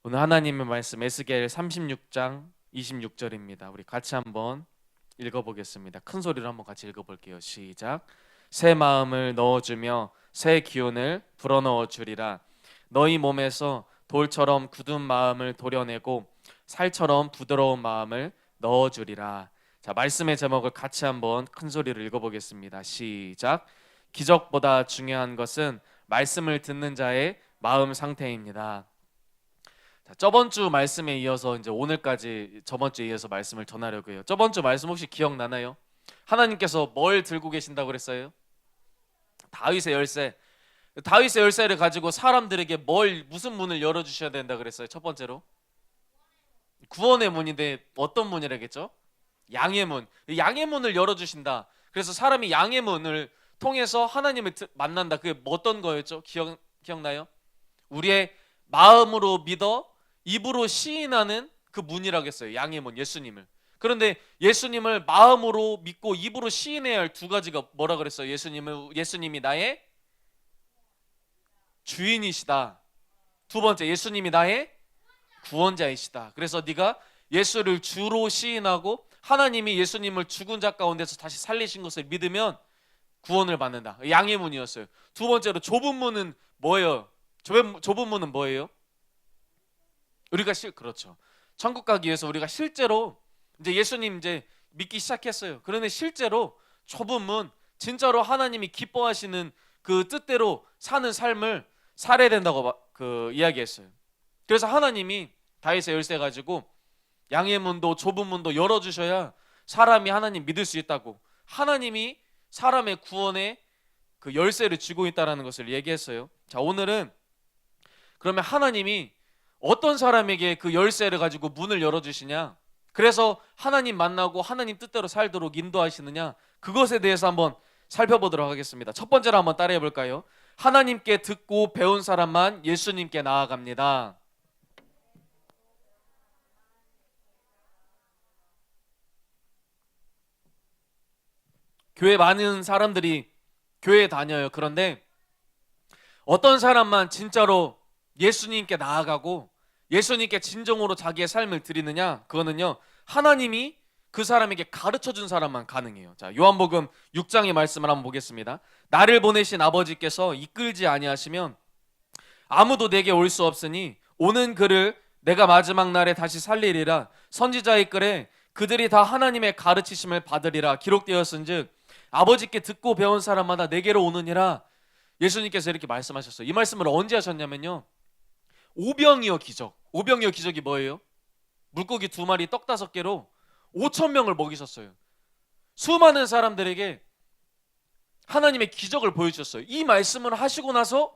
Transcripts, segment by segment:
오늘 하나님의 말씀 에스겔 36장 26절입니다. 우리 같이 한번 읽어보겠습니다. 큰 소리로 한번 같이 읽어볼게요. 시작. 새 마음을 넣어주며 새 기운을 불어넣어 주리라. 너희 몸에서 돌처럼 굳은 마음을 도려내고 살처럼 부드러운 마음을 넣어주리라. 자, 말씀의 제목을 같이 한번 큰 소리로 읽어보겠습니다. 시작. 기적보다 중요한 것은 말씀을 듣는 자의 마음 상태입니다. 자, 저번 주 말씀에 이어서 이제 오늘까지 저번 주에 이어서 말씀을 전하려고 해요. 저번 주 말씀 혹시 기억나나요? 하나님께서 뭘 들고 계신다고 그랬어요? 다윗의 열쇠. 다윗의 열쇠를 가지고 사람들에게 무슨 문을 열어주셔야 된다 그랬어요? 첫 번째로 구원의 문인데 어떤 문이라겠죠? 양의 문. 양의 문을 열어주신다. 그래서 사람이 양의 문을 통해서 하나님을 만난다. 그게 어떤 거였죠? 기억나요? 우리의 마음으로 믿어 입으로 시인하는 그 문이라고 했어요. 양의 문, 예수님을. 그런데 예수님을 마음으로 믿고 입으로 시인해야 할 두 가지가 뭐라 그랬어요? 예수님이 나의 주인이시다. 두 번째, 예수님이 나의 구원자이시다. 그래서 네가 예수를 주로 시인하고 하나님이 예수님을 죽은 자 가운데서 다시 살리신 것을 믿으면 구원을 받는다. 양의 문이었어요. 두 번째로 좁은 문은 뭐예요? 좁은 문은 뭐예요? 우리가 그렇죠. 천국 가기 위해서 우리가 실제로 이제 예수님 이제 믿기 시작했어요. 그런데 실제로 좁은 문, 진짜로 하나님이 기뻐하시는 그 뜻대로 사는 삶을 살아야 된다고 이야기했어요. 그래서 하나님이 다윗의 열쇠 가지고 양의 문도 좁은 문도 열어주셔야 사람이 하나님 믿을 수 있다고, 하나님이 사람의 구원의 그 열쇠를 쥐고 있다는 것을 얘기했어요. 자, 오늘은 그러면 하나님이 어떤 사람에게 그 열쇠를 가지고 문을 열어주시냐, 그래서 하나님 만나고 하나님 뜻대로 살도록 인도하시느냐, 그것에 대해서 한번 살펴보도록 하겠습니다. 첫 번째로 한번 따라해 볼까요? 하나님께 듣고 배운 사람만 예수님께 나아갑니다. 교회 많은 사람들이 교회에 다녀요. 그런데 어떤 사람만 진짜로 예수님께 나아가고 예수님께 진정으로 자기의 삶을 드리느냐, 그거는요 하나님이 그 사람에게 가르쳐준 사람만 가능해요. 자, 요한복음 6장의 말씀을 한번 보겠습니다. 나를 보내신 아버지께서 이끌지 아니하시면 아무도 내게 올 수 없으니 오는 그를 내가 마지막 날에 다시 살리리라. 선지자의 글에 그들이 다 하나님의 가르치심을 받으리라 기록되었은즉 아버지께 듣고 배운 사람마다 내게로 오느니라. 예수님께서 이렇게 말씀하셨어요. 이 말씀을 언제 하셨냐면요, 오병이어 기적. 오병이어 기적이 뭐예요? 물고기 2마리 떡 5개로 5,000명을 먹이셨어요. 수많은 사람들에게 하나님의 기적을 보여주셨어요. 이 말씀을 하시고 나서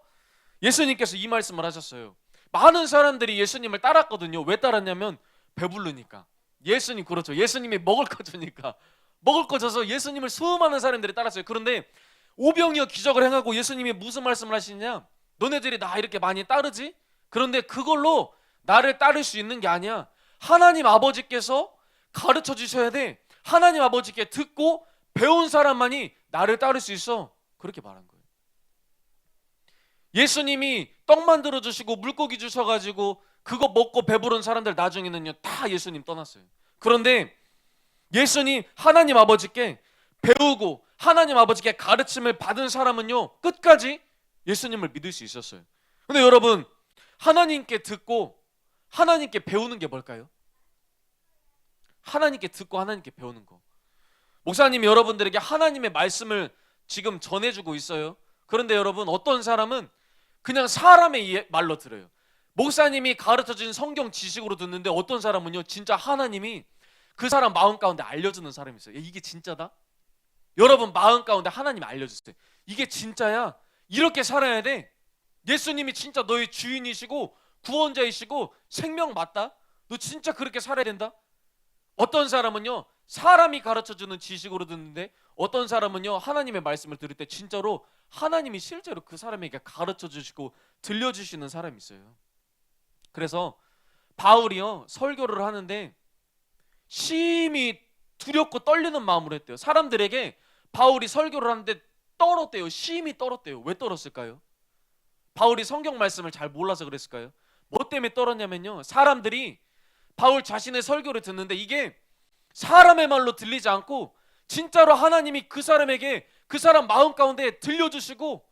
예수님께서 이 말씀을 하셨어요. 많은 사람들이 예수님을 따랐거든요. 왜 따랐냐면 배부르니까. 예수님, 그렇죠, 예수님이 먹을 거 주니까. 먹을 거 줘서 예수님을 수많은 사람들이 따랐어요. 그런데 오병이어 기적을 행하고 예수님이 무슨 말씀을 하시냐, 너네들이 나 이렇게 많이 따르지? 그런데 그걸로 나를 따를 수 있는 게 아니야. 하나님 아버지께서 가르쳐 주셔야 돼. 하나님 아버지께 듣고 배운 사람만이 나를 따를 수 있어. 그렇게 말한 거예요. 예수님이 떡 만들어 주시고 물고기 주셔가지고 그거 먹고 배부른 사람들 나중에는요 다 예수님 떠났어요. 그런데 예수님, 하나님 아버지께 배우고 하나님 아버지께 가르침을 받은 사람은요 끝까지 예수님을 믿을 수 있었어요. 근데 여러분, 하나님께 듣고 하나님께 배우는 게 뭘까요? 하나님께 듣고 하나님께 배우는 거. 목사님이 여러분들에게 하나님의 말씀을 지금 전해주고 있어요. 그런데 여러분, 어떤 사람은 그냥 사람의 말로 들어요. 목사님이 가르쳐준 성경 지식으로 듣는데 어떤 사람은요 진짜 하나님이 그 사람 마음 가운데 알려주는 사람이 있어요. 이게 진짜다? 여러분 마음 가운데 하나님이 알려주세요. 이게 진짜야. 이렇게 살아야 돼. 예수님이 진짜 너의 주인이시고 구원자이시고 생명 맞다. 너 진짜 그렇게 살아야 된다. 어떤 사람은요 사람이 가르쳐주는 지식으로 듣는데 어떤 사람은요 하나님의 말씀을 들을 때 진짜로 하나님이 실제로 그 사람에게 가르쳐주시고 들려주시는 사람이 있어요. 그래서 바울이요 설교를 하는데 심히 두렵고 떨리는 마음으로 했대요. 사람들에게 바울이 설교를 하는데 떨었대요. 심히 떨었대요. 왜 떨었을까요? 바울이 성경 말씀을 잘 몰라서 그랬을까요? 뭐 때문에 떨었냐면요, 사람들이 바울 자신의 설교를 듣는데 이게 사람의 말로 들리지 않고 진짜로 하나님이 그 사람에게 그 사람 마음 가운데 들려주시고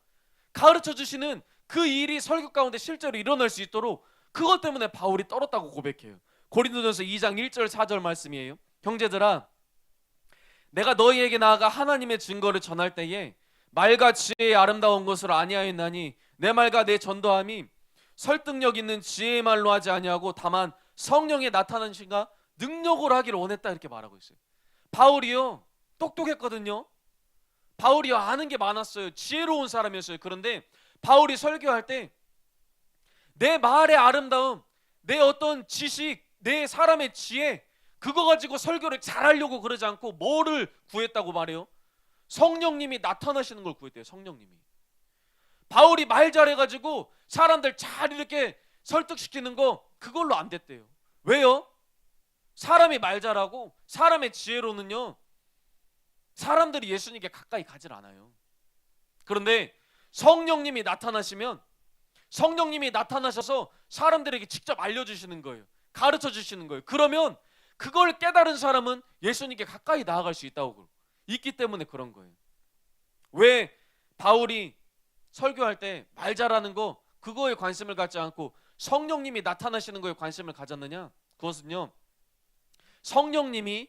가르쳐 주시는 그 일이 설교 가운데 실제로 일어날 수 있도록 그것 때문에 바울이 떨었다고 고백해요. 고린도전서 2장 1절 4절 말씀이에요. 형제들아, 내가 너희에게 나아가 하나님의 증거를 전할 때에 말과 지혜의 아름다운 것을 아니하였나니 내 말과 내 전도함이 설득력 있는 지혜의 말로 하지 아니하고 다만 성령의 나타나신가 능력으로 하기를 원했다, 이렇게 말하고 있어요. 바울이요, 똑똑했거든요. 바울이요, 아는 게 많았어요. 지혜로운 사람이었어요. 그런데 바울이 설교할 때 내 말의 아름다움, 내 어떤 지식, 내 사람의 지혜, 그거 가지고 설교를 잘하려고 그러지 않고 뭐를 구했다고 말해요? 성령님이 나타나시는 걸 구했대요. 성령님이. 바울이 말 잘해가지고 사람들 잘 이렇게 설득시키는 거 그걸로 안 됐대요. 왜요? 사람이 말 잘하고 사람의 지혜로는요, 사람들이 예수님께 가까이 가질 않아요. 그런데 성령님이 나타나시면, 성령님이 나타나셔서 사람들에게 직접 알려주시는 거예요. 가르쳐 주시는 거예요. 그러면 그걸 깨달은 사람은 예수님께 가까이 나아갈 수 있다고 있기 때문에 그런 거예요. 왜 바울이 설교할 때 말 잘하는 거 그거에 관심을 갖지 않고 성령님이 나타나시는 거에 관심을 가졌느냐? 그것은요, 성령님이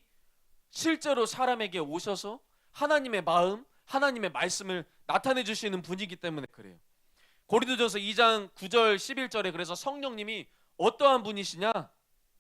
실제로 사람에게 오셔서 하나님의 마음, 하나님의 말씀을 나타내 주시는 분이기 때문에 그래요. 고린도전서 2장 9절 11절에 그래서 성령님이 어떠한 분이시냐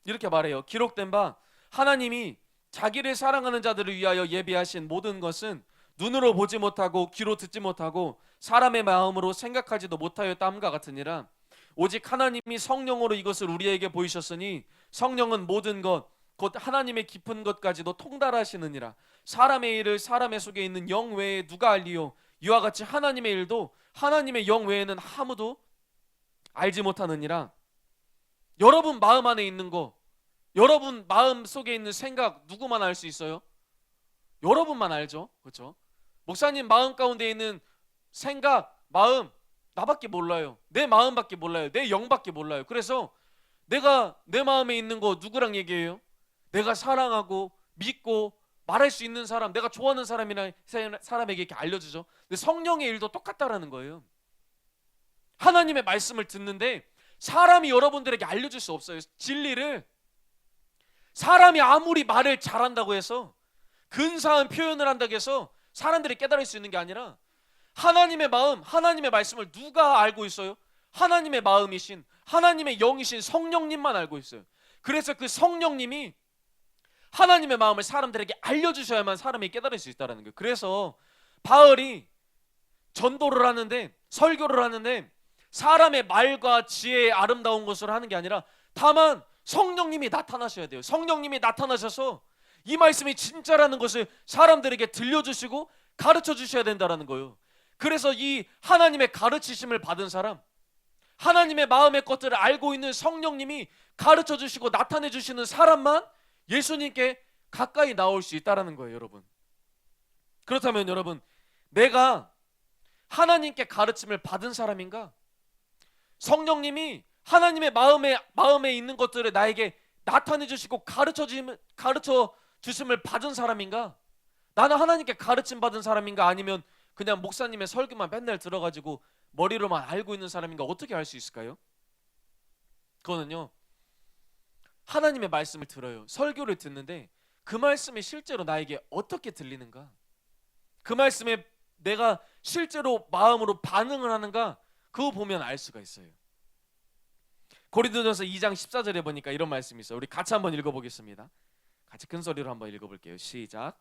이렇게 말해요. 기록된 바 하나님이 자기를 사랑하는 자들을 위하여 예비하신 모든 것은 눈으로 보지 못하고 귀로 듣지 못하고 사람의 마음으로 생각하지도 못하였다함과 같으니라. 오직 하나님이 성령으로 이것을 우리에게 보이셨으니 성령은 모든 것 곧 하나님의 깊은 것까지도 통달하시느니라. 사람의 일을 사람의 속에 있는 영 외에 누가 알리요? 이와 같이 하나님의 일도 하나님의 영 외에는 아무도 알지 못하느니라. 여러분 마음 안에 있는 거, 여러분 마음 속에 있는 생각 누구만 알 수 있어요? 여러분만 알죠. 그렇죠? 목사님 마음 가운데 있는 생각, 마음 나밖에 몰라요. 내 마음밖에 몰라요. 내 영밖에 몰라요. 그래서 내가 내 마음에 있는 거 누구랑 얘기해요? 내가 사랑하고 믿고 말할 수 있는 사람, 내가 좋아하는 사람에게 이렇게 알려주죠. 근데 성령의 일도 똑같다라는 거예요. 하나님의 말씀을 듣는데 사람이 여러분들에게 알려줄 수 없어요. 진리를. 사람이 아무리 말을 잘한다고 해서, 근사한 표현을 한다고 해서 사람들이 깨달을 수 있는 게 아니라 하나님의 마음, 하나님의 말씀을 누가 알고 있어요? 하나님의 마음이신, 하나님의 영이신 성령님만 알고 있어요. 그래서 그 성령님이 하나님의 마음을 사람들에게 알려주셔야만 사람이 깨달을 수 있다는 거예요. 그래서 바울이 전도를 하는데, 설교를 하는데 사람의 말과 지혜의 아름다운 것을 하는 게 아니라 다만 성령님이 나타나셔야 돼요. 성령님이 나타나셔서 이 말씀이 진짜라는 것을 사람들에게 들려주시고 가르쳐 주셔야 된다는 거예요. 그래서 이 하나님의 가르치심을 받은 사람, 하나님의 마음의 것들을 알고 있는 성령님이 가르쳐 주시고 나타내 주시는 사람만 예수님께 가까이 나올 수 있다는 거예요, 여러분. 그렇다면 여러분, 내가 하나님께 가르침을 받은 사람인가? 성령님이 하나님의 마음에 있는 것들을 나에게 나타내 주시고 가르쳐 주심을 받은 사람인가? 나는 하나님께 가르침 받은 사람인가? 아니면 그냥 목사님의 설교만 맨날 들어가지고 머리로만 알고 있는 사람인가? 어떻게 알 수 있을까요? 그거는요, 하나님의 말씀을 들어요. 설교를 듣는데 그 말씀이 실제로 나에게 어떻게 들리는가? 그 말씀에 내가 실제로 마음으로 반응을 하는가? 그거 보면 알 수가 있어요. 고린도전서 2장 14절에 보니까 이런 말씀이 있어요. 우리 같이 한번 읽어보겠습니다. 같이 큰 소리로 한번 읽어볼게요. 시작.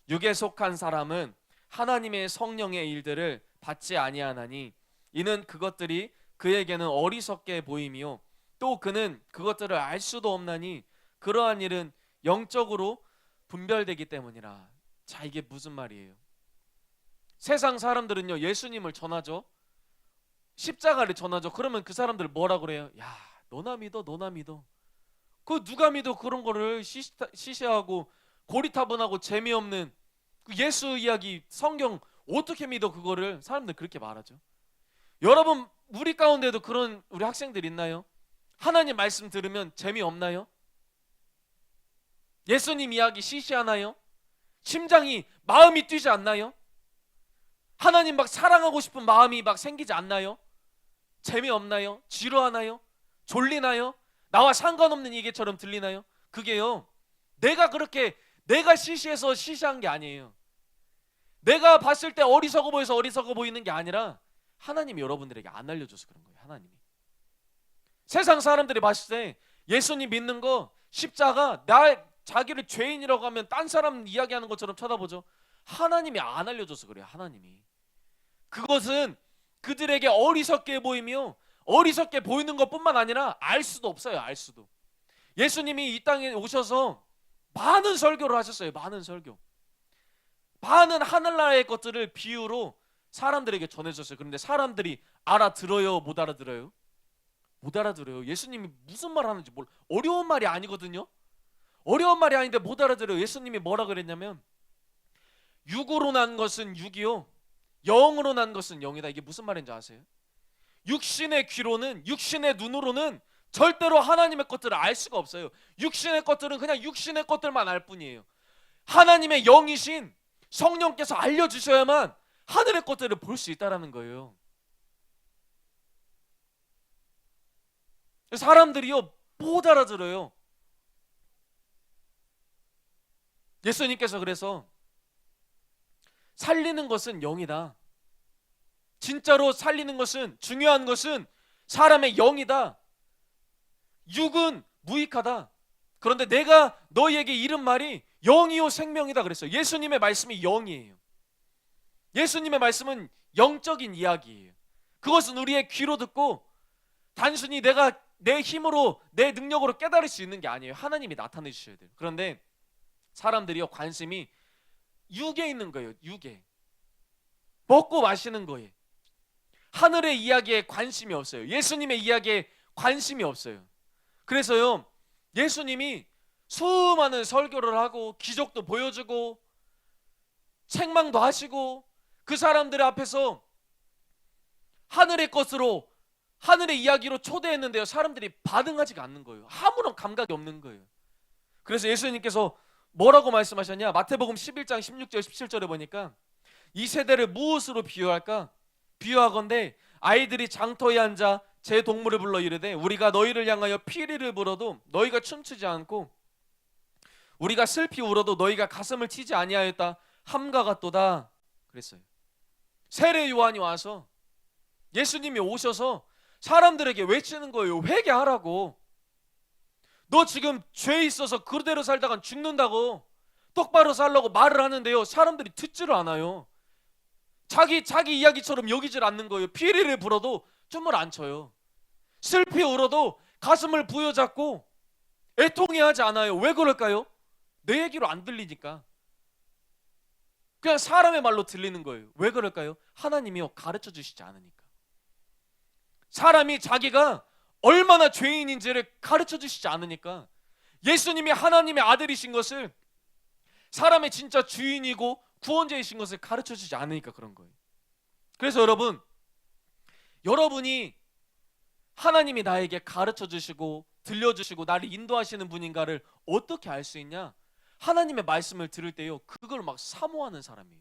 육에 속한 사람은 하나님의 성령의 일들을 받지 아니하나니 이는 그것들이 그에게는 어리석게 보임이요 또 그는 그것들을 알 수도 없나니 그러한 일은 영적으로 분별되기 때문이라. 자, 이게 무슨 말이에요? 세상 사람들은요, 예수님을 전하죠. 십자가를 전하죠. 그러면 그 사람들 뭐라 그래요? 야, 너나 믿어, 너나 믿어. 그 누가 믿어? 그런 거를 시시하고 고리타분하고 재미없는 그 예수 이야기, 성경 어떻게 믿어? 그거를 사람들 그렇게 말하죠. 여러분, 우리 가운데도 그런 우리 학생들 있나요? 하나님 말씀 들으면 재미없나요? 예수님 이야기 시시하나요? 심장이 마음이 뛰지 않나요? 하나님 막 사랑하고 싶은 마음이 막 생기지 않나요? 재미없나요? 지루하나요? 졸리나요? 나와 상관없는 얘기처럼 들리나요? 그게요, 내가 시시해서 시시한 게 아니에요. 내가 봤을 때 어리석어 보여서 어리석어 보이는 게 아니라 하나님이 여러분들에게 안 알려줘서 그런 거예요. 하나님이. 세상 사람들이 봤을 때 예수님 믿는 거, 십자가, 자기를 죄인이라고 하면 딴 사람 이야기하는 것처럼 쳐다보죠. 하나님이 안 알려줘서 그래요. 하나님이. 그것은 그들에게 어리석게 보이며, 어리석게 보이는 것뿐만 아니라 알 수도 없어요. 알 수도. 예수님이 이 땅에 오셔서 많은 설교를 하셨어요. 많은 설교. 많은 하늘나라의 것들을 비유로 사람들에게 전해줬어요. 그런데 사람들이 알아들어요? 못 알아들어요? 못 알아들어요. 예수님이 무슨 말 하는지 몰라. 어려운 말이 아니거든요. 어려운 말이 아닌데 못 알아들어요. 예수님이 뭐라 그랬냐면, 육으로 난 것은 육이요, 영으로 난 것은 영이다. 이게 무슨 말인지 아세요? 육신의 귀로는, 육신의 눈으로는 절대로 하나님의 것들을 알 수가 없어요. 육신의 것들은 그냥 육신의 것들만 알 뿐이에요. 하나님의 영이신 성령께서 알려주셔야만 하늘의 것들을 볼 수 있다는 거예요. 사람들이요, 못 알아들어요. 예수님께서 그래서 살리는 것은 영이다. 진짜로 살리는 것은, 중요한 것은 사람의 영이다. 육은 무익하다. 그런데 내가 너희에게 이른 말이 영이요 생명이다 그랬어요. 예수님의 말씀이 영이에요. 예수님의 말씀은 영적인 이야기예요. 그것은 우리의 귀로 듣고 단순히 내가 내 힘으로, 내 능력으로 깨달을 수 있는 게 아니에요. 하나님이 나타내 주셔야 돼요. 그런데 사람들이요, 관심이 육에 있는 거예요. 육에. 먹고 마시는 거예요. 하늘의 이야기에 관심이 없어요. 예수님의 이야기에 관심이 없어요. 그래서요, 예수님이 수많은 설교를 하고 기적도 보여주고 책망도 하시고 그 사람들 앞에서 하늘의 것으로, 하늘의 이야기로 초대했는데요, 사람들이 반응하지가 않는 거예요. 아무런 감각이 없는 거예요. 그래서 예수님께서 뭐라고 말씀하셨냐? 마태복음 11장 16절 17절에 보니까 이 세대를 무엇으로 비유할까? 비유하건대 아이들이 장터에 앉아 제 동물을 불러 이르되 우리가 너희를 향하여 피리를 불어도 너희가 춤추지 않고 우리가 슬피 울어도 너희가 가슴을 치지 아니하였다 함과 같도다 그랬어요. 세례 요한이 와서, 예수님이 오셔서 사람들에게 외치는 거예요. 회개하라고. 너 지금 죄에 있어서 그대로 살다간 죽는다고. 똑바로 살라고 말을 하는데요, 사람들이 듣지를 않아요. 자기 이야기처럼 여기질 않는 거예요. 피리를 불어도 춤을 안 춰요. 슬피 울어도 가슴을 부여잡고 애통해하지 않아요. 왜 그럴까요? 내 얘기로 안 들리니까. 그냥 사람의 말로 들리는 거예요. 왜 그럴까요? 하나님이요, 가르쳐 주시지 않으니까. 사람이 자기가 얼마나 죄인인지를 가르쳐 주시지 않으니까. 예수님이 하나님의 아들이신 것을, 사람의 진짜 주인이고 구원자이신 것을 가르쳐 주지 않으니까 그런 거예요. 그래서 여러분이 하나님이 나에게 가르쳐 주시고 들려주시고 나를 인도하시는 분인가를 어떻게 알 수 있냐? 하나님의 말씀을 들을 때요, 그걸 막 사모하는 사람이에요.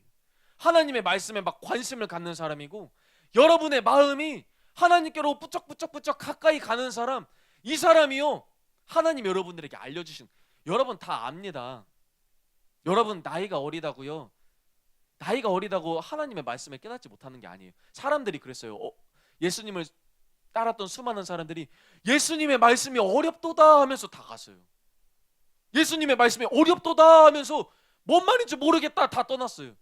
하나님의 말씀에 막 관심을 갖는 사람이고, 여러분의 마음이 하나님께로 부쩍부쩍 가까이 가는 사람, 이 사람이요, 하나님 여러분들에게 알려주신, 여러분 다 압니다. 여러분 나이가 어리다고요, 나이가 어리다고 하나님의 말씀을 깨닫지 못하는 게 아니에요. 사람들이 그랬어요. 예수님을 따랐던 수많은 사람들이 예수님의 말씀이 어렵도다 하면서 다 갔어요. 예수님의 말씀이 어렵도다 하면서 뭔 말인지 모르겠다 다 떠났어요.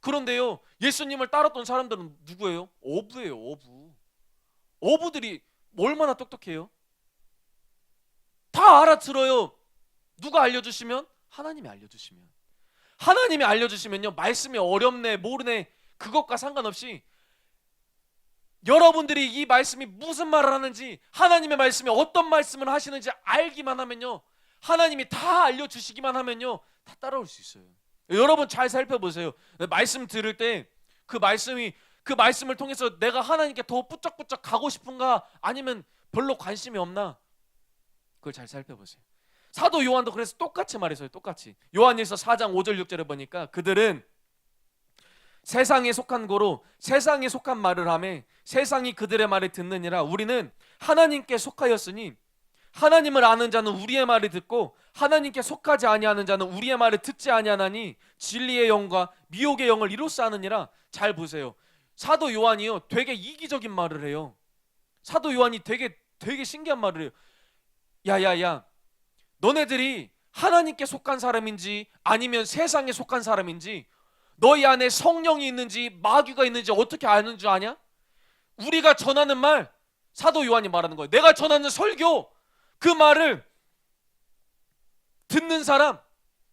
그런데요, 예수님을 따랐던 사람들은 누구예요? 어부예요. 어부. 어부들이 얼마나 똑똑해요? 다 알아들어요. 누가 알려주시면? 하나님이 알려주시면. 하나님이 알려주시면요, 말씀이 어렵네 모르네 그것과 상관없이 여러분들이 이 말씀이 무슨 말을 하는지, 하나님의 말씀이 어떤 말씀을 하시는지 알기만 하면요, 하나님이 다 알려주시기만 하면요, 다 따라올 수 있어요. 여러분 잘 살펴보세요. 말씀 들을 때 그 말씀을 통해서 내가 하나님께 더 부쩍부쩍 가고 싶은가, 아니면 별로 관심이 없나? 그걸 잘 살펴보세요. 사도 요한도 그래서 똑같이 말했어요. 똑같이. 요한일서 4장 5절 6절에 보니까 그들은 세상에 속한 고로 세상에 속한 말을 하매 세상이 그들의 말을 듣느니라. 우리는 하나님께 속하였으니 하나님을 아는 자는 우리의 말을 듣고 하나님께 속하지 아니하는 자는 우리의 말을 듣지 아니하나니 진리의 영과 미혹의 영을 이로써 아느니라. 잘 보세요. 사도 요한이요 되게 이기적인 말을 해요. 사도 요한이 되게 신기한 말을 해요. 야야야, 너네들이 하나님께 속한 사람인지 아니면 세상에 속한 사람인지, 너희 안에 성령이 있는지 마귀가 있는지 어떻게 아는 줄 아냐? 우리가 전하는 말, 사도 요한이 말하는 거예요. 내가 전하는 설교, 그 말을 듣는 사람,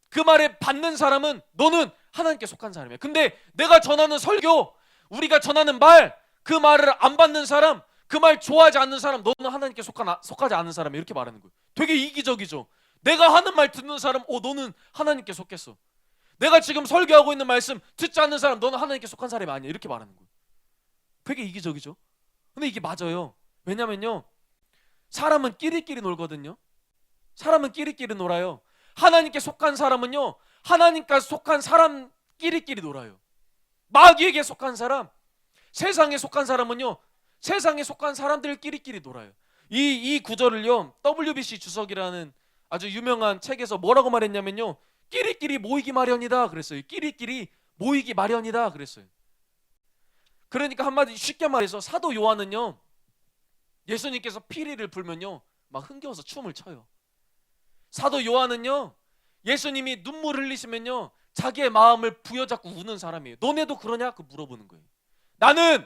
그 말을 받는 사람은 너는 하나님께 속한 사람이야. 근데 내가 전하는 설교, 우리가 전하는 말, 그 말을 안 받는 사람, 그 말 좋아하지 않는 사람, 너는 하나님께 속하지 않는 사람이야. 이렇게 말하는 거예요. 되게 이기적이죠. 내가 하는 말 듣는 사람, 너는 하나님께 속했어. 내가 지금 설교하고 있는 말씀 듣지 않는 사람, 너는 하나님께 속한 사람이 아니야. 이렇게 말하는 거예요. 되게 이기적이죠. 근데 이게 맞아요. 왜냐면요, 사람은 끼리끼리 놀거든요. 사람은 끼리끼리 놀아요. 하나님께 속한 사람은요, 하나님과 속한 사람 끼리끼리 놀아요. 마귀에게 속한 사람, 세상에 속한 사람은요, 세상에 속한 사람들끼리끼리 놀아요. 이 구절을요, WBC 주석이라는 아주 유명한 책에서 뭐라고 말했냐면요, 끼리끼리 모이기 마련이다 그랬어요. 끼리끼리 모이기 마련이다 그랬어요. 그러니까 한마디 쉽게 말해서 사도 요한은요, 예수님께서 피리를 불면요 막 흥겨워서 춤을 춰요. 사도 요한은요, 예수님이 눈물 흘리시면요 자기의 마음을 부여잡고 우는 사람이에요. 너네도 그러냐? 그 물어보는 거예요. 나는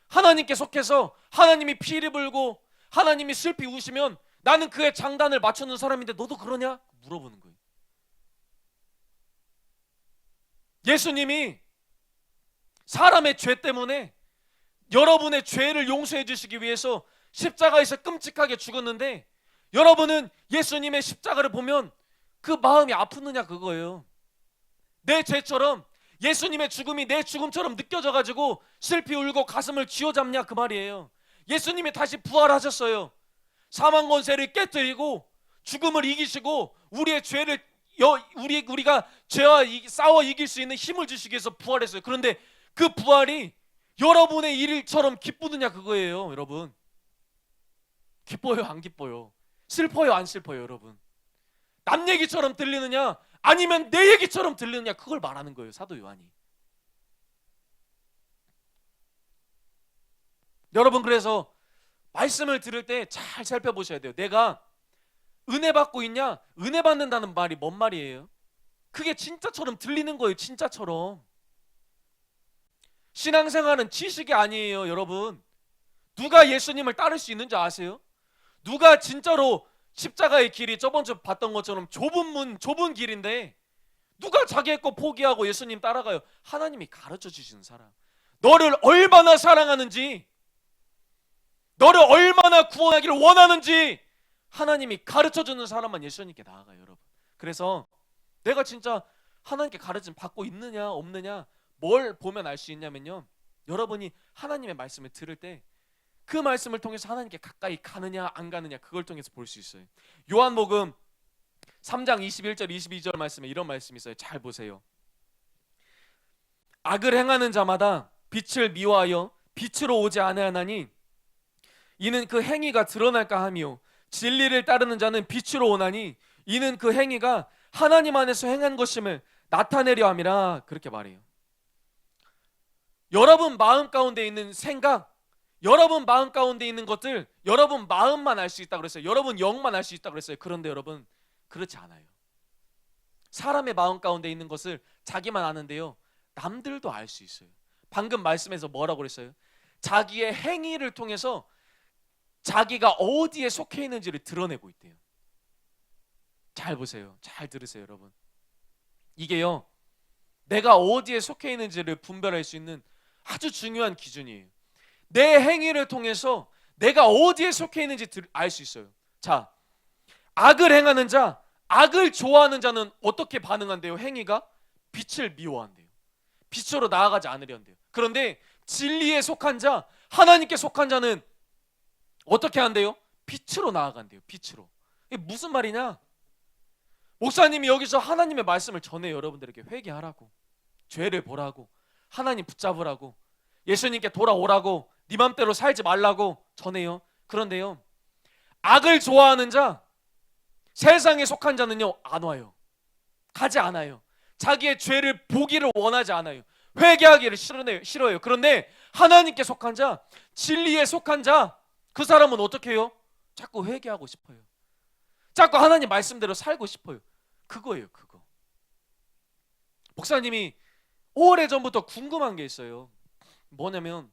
하나님께 속해서 하나님이 피리 불고 하나님이 슬피 우시면 나는 그의 장단을 맞추는 사람인데 너도 그러냐? 물어보는 거예요. 예수님이 사람의 죄 때문에 여러분의 죄를 용서해 주시기 위해서 십자가에서 끔찍하게 죽었는데, 여러분은 예수님의 십자가를 보면 그 마음이 아프느냐 그거예요. 내 죄처럼 예수님의 죽음이 내 죽음처럼 느껴져가지고 슬피 울고 가슴을 쥐어잡냐 그 말이에요. 예수님이 다시 부활하셨어요. 사망 권세를 깨뜨리고 죽음을 이기시고 우리의 죄를 우리가 죄와 싸워 이길 수 있는 힘을 주시기 위해서 부활했어요. 그런데 그 부활이 여러분의 일처럼 기쁘느냐 그거예요. 여러분, 기뻐요 안 기뻐요? 슬퍼요 안 슬퍼요? 여러분, 남 얘기처럼 들리느냐 아니면 내 얘기처럼 들리느냐, 그걸 말하는 거예요 사도 요한이. 여러분, 그래서 말씀을 들을 때 잘 살펴보셔야 돼요. 내가 은혜 받고 있냐? 은혜 받는다는 말이 뭔 말이에요? 그게 진짜처럼 들리는 거예요. 진짜처럼. 신앙생활은 지식이 아니에요. 여러분, 누가 예수님을 따를 수 있는지 아세요? 누가 진짜로 십자가의 길이 저번 주 봤던 것처럼 좁은 길인데 누가 자기의 거 포기하고 예수님 따라가요? 하나님이 가르쳐 주시는 사람, 너를 얼마나 사랑하는지, 너를 얼마나 구원하기를 원하는지 하나님이 가르쳐주는 사람만 예수님께 나아가요. 여러분, 그래서 내가 진짜 하나님께 가르침 받고 있느냐 없느냐 뭘 보면 알 수 있냐면요, 여러분이 하나님의 말씀을 들을 때 그 말씀을 통해서 하나님께 가까이 가느냐 안 가느냐 그걸 통해서 볼 수 있어요. 요한복음 3장 21절 22절 말씀에 이런 말씀이 있어요. 잘 보세요. 악을 행하는 자마다 빛을 미워하여 빛으로 오지 아니하나니 이는 그 행위가 드러날까 하며 진리를 따르는 자는 빛으로 오나니 이는 그 행위가 하나님 안에서 행한 것임을 나타내려 함이라. 그렇게 말해요. 여러분 마음 가운데 있는 생각, 여러분 마음 가운데 있는 것들, 여러분 마음만 알 수 있다고 그랬어요. 여러분 영만 알 수 있다고 그랬어요. 그런데 여러분, 그렇지 않아요. 사람의 마음 가운데 있는 것을 자기만 아는데요, 남들도 알 수 있어요. 방금 말씀에서 뭐라고 그랬어요? 자기의 행위를 통해서 자기가 어디에 속해 있는지를 드러내고 있대요. 잘 보세요. 잘 들으세요, 여러분. 이게요, 내가 어디에 속해 있는지를 분별할 수 있는 아주 중요한 기준이에요. 내 행위를 통해서 내가 어디에 속해 있는지 알 수 있어요. 자, 악을 행하는 자, 악을 좋아하는 자는 어떻게 반응한대요? 행위가 빛을 미워한대요. 빛으로 나아가지 않으려는데요. 그런데 진리에 속한 자, 하나님께 속한 자는 어떻게 한대요? 빛으로 나아간대요. 빛으로. 이게 무슨 말이냐? 목사님이 여기서 하나님의 말씀을 전해요. 여러분들에게 회개하라고, 죄를 보라고, 하나님 붙잡으라고, 예수님께 돌아오라고, 네 맘대로 살지 말라고 전해요. 그런데요, 악을 좋아하는 자, 세상에 속한 자는요 안 와요. 가지 않아요. 자기의 죄를 보기를 원하지 않아요. 회개하기를 싫어해요. 그런데 하나님께 속한 자, 진리에 속한 자, 그 사람은 어떻게 해요? 자꾸 회개하고 싶어요. 자꾸 하나님 말씀대로 살고 싶어요. 그거예요, 그거. 목사님이 오래전부터 궁금한 게 있어요. 뭐냐면,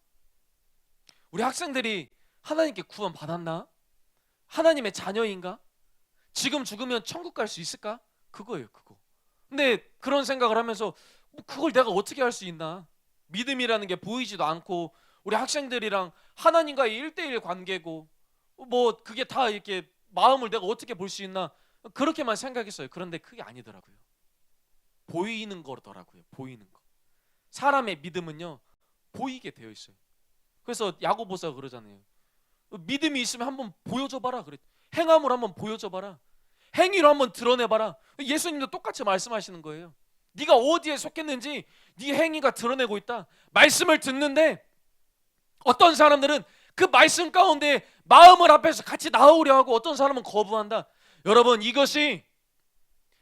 우리 학생들이 하나님께 구원 받았나? 하나님의 자녀인가? 지금 죽으면 천국 갈 수 있을까? 그거예요, 그거. 근데 그런 생각을 하면서 그걸 내가 어떻게 할 수 있나? 믿음이라는 게 보이지도 않고, 우리 학생들이랑 하나님과의 1대1 관계고, 뭐 그게 다 이렇게 마음을 내가 어떻게 볼 수 있나? 그렇게만 생각했어요. 그런데 그게 아니더라고요. 보이는 거더라고요. 보이는 거. 사람의 믿음은요 보이게 되어 있어요. 그래서 야고보서가 그러잖아요. 믿음이 있으면 한번 보여줘봐라. 그래. 행함으로 한번 보여줘봐라. 행위로 한번 드러내봐라. 예수님도 똑같이 말씀하시는 거예요. 네가 어디에 속했는지 네 행위가 드러내고 있다. 말씀을 듣는데 어떤 사람들은 그 말씀 가운데 마음을 앞에서 같이 나오려 하고, 어떤 사람은 거부한다. 여러분, 이것이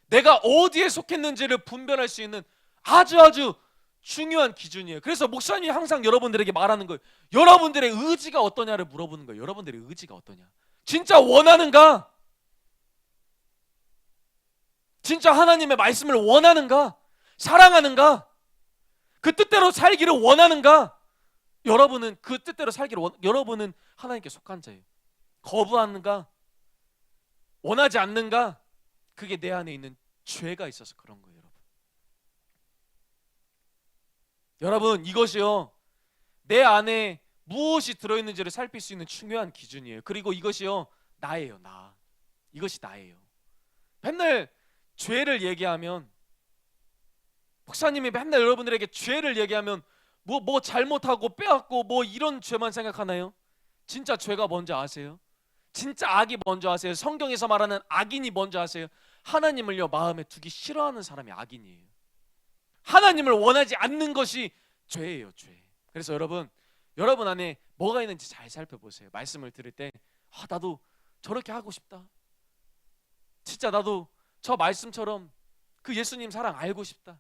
내가 어디에 속했는지를 분별할 수 있는 아주 중요한 기준이에요. 그래서 목사님이 항상 여러분들에게 말하는 거예요. 여러분들의 의지가 어떠냐를 물어보는 거예요. 여러분들의 의지가 어떠냐? 진짜 원하는가? 진짜 하나님의 말씀을 원하는가? 사랑하는가? 그 뜻대로 살기를 원하는가? 여러분은 그 뜻대로 여러분은 하나님께 속한 자예요. 거부하는가? 원하지 않는가? 그게 내 안에 있는 죄가 있어서 그런 거예요. 여러분, 이것이요 내 안에 무엇이 들어있는지를 살필 수 있는 중요한 기준이에요. 그리고 이것이요 나예요. 나. 이것이 나예요. 맨날 죄를 얘기하면, 목사님이 맨날 여러분들에게 죄를 얘기하면 뭐 잘못하고 빼앗고 뭐 이런 죄만 생각하나요? 진짜 죄가 뭔지 아세요? 진짜 악이 뭔지 아세요? 성경에서 말하는 악인이 뭔지 아세요? 하나님을요 마음에 두기 싫어하는 사람이 악인이에요. 하나님을 원하지 않는 것이 죄예요, 죄. 그래서 여러분 안에 뭐가 있는지 잘 살펴보세요. 말씀을 들을 때 나도 저렇게 하고 싶다. 진짜 나도 저 말씀처럼 그 예수님 사랑 알고 싶다.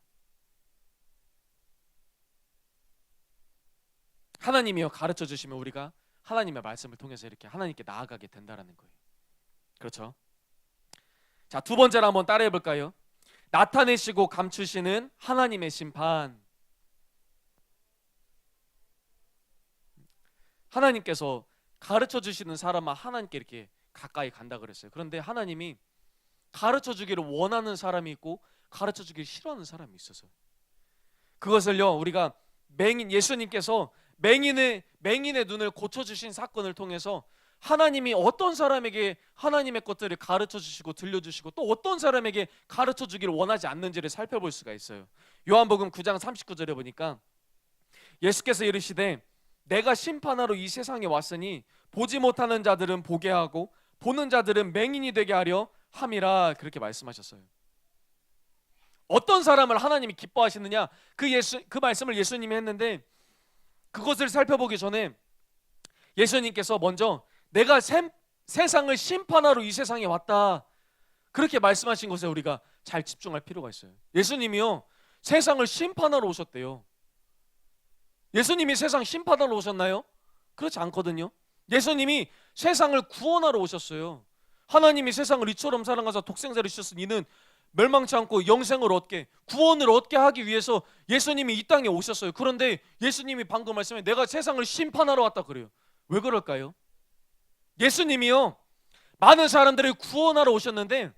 하나님이요 가르쳐 주시면 우리가 하나님의 말씀을 통해서 이렇게 하나님께 나아가게 된다라는 거예요. 그렇죠? 자, 두 번째로 한번 따라해 볼까요? 나타내시고 감추시는 하나님의 심판. 하나님께서 가르쳐 주시는 사람만 하나님께 이렇게 가까이 간다 그랬어요. 그런데 하나님이 가르쳐 주기를 원하는 사람이 있고 가르쳐 주기를 싫어하는 사람이 있어서, 그것을요 우리가 예수님께서 맹인의 눈을 고쳐주신 사건을 통해서 하나님이 어떤 사람에게 하나님의 것들을 가르쳐 주시고 들려주시고 또 어떤 사람에게 가르쳐 주기를 원하지 않는지를 살펴볼 수가 있어요. 요한복음 9장 39절에 보니까 예수께서 이르시되 내가 심판하러 이 세상에 왔으니 보지 못하는 자들은 보게 하고 보는 자들은 맹인이 되게 하려 함이라, 그렇게 말씀하셨어요. 어떤 사람을 하나님이 기뻐하시느냐, 그 말씀을 예수님이 했는데, 그것을 살펴보기 전에 예수님께서 먼저 내가 세상을 심판하러 이 세상에 왔다, 그렇게 말씀하신 것에 우리가 잘 집중할 필요가 있어요. 예수님이요 세상을 심판하러 오셨대요. 예수님이 세상 심판하러 오셨나요? 그렇지 않거든요. 예수님이 세상을 구원하러 오셨어요. 하나님이 세상을 이처럼 사랑하사 독생자를 주셨으니 이는 멸망치 않고 영생을 얻게, 구원을 얻게 하기 위해서 예수님이 이 땅에 오셨어요. 그런데 예수님이 방금 말씀에 내가 세상을 심판하러 왔다 그래요. 왜 그럴까요? 예수님이요 많은 사람들을 구원하러 오셨는데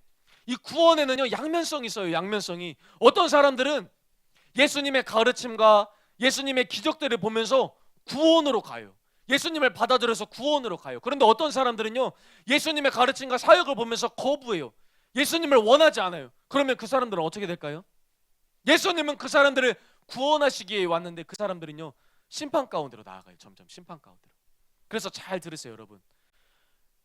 이 구원에는요 양면성이 있어요. 양면성이. 어떤 사람들은 예수님의 가르침과 예수님의 기적들을 보면서 구원으로 가요. 예수님을 받아들여서 구원으로 가요. 그런데 어떤 사람들은요 예수님의 가르침과 사역을 보면서 거부해요. 예수님을 원하지 않아요. 그러면 그 사람들은 어떻게 될까요? 예수님은 그 사람들을 구원하시기에 왔는데 그 사람들은요 심판 가운데로 나아가요. 점점 심판 가운데로. 그래서 잘 들으세요, 여러분.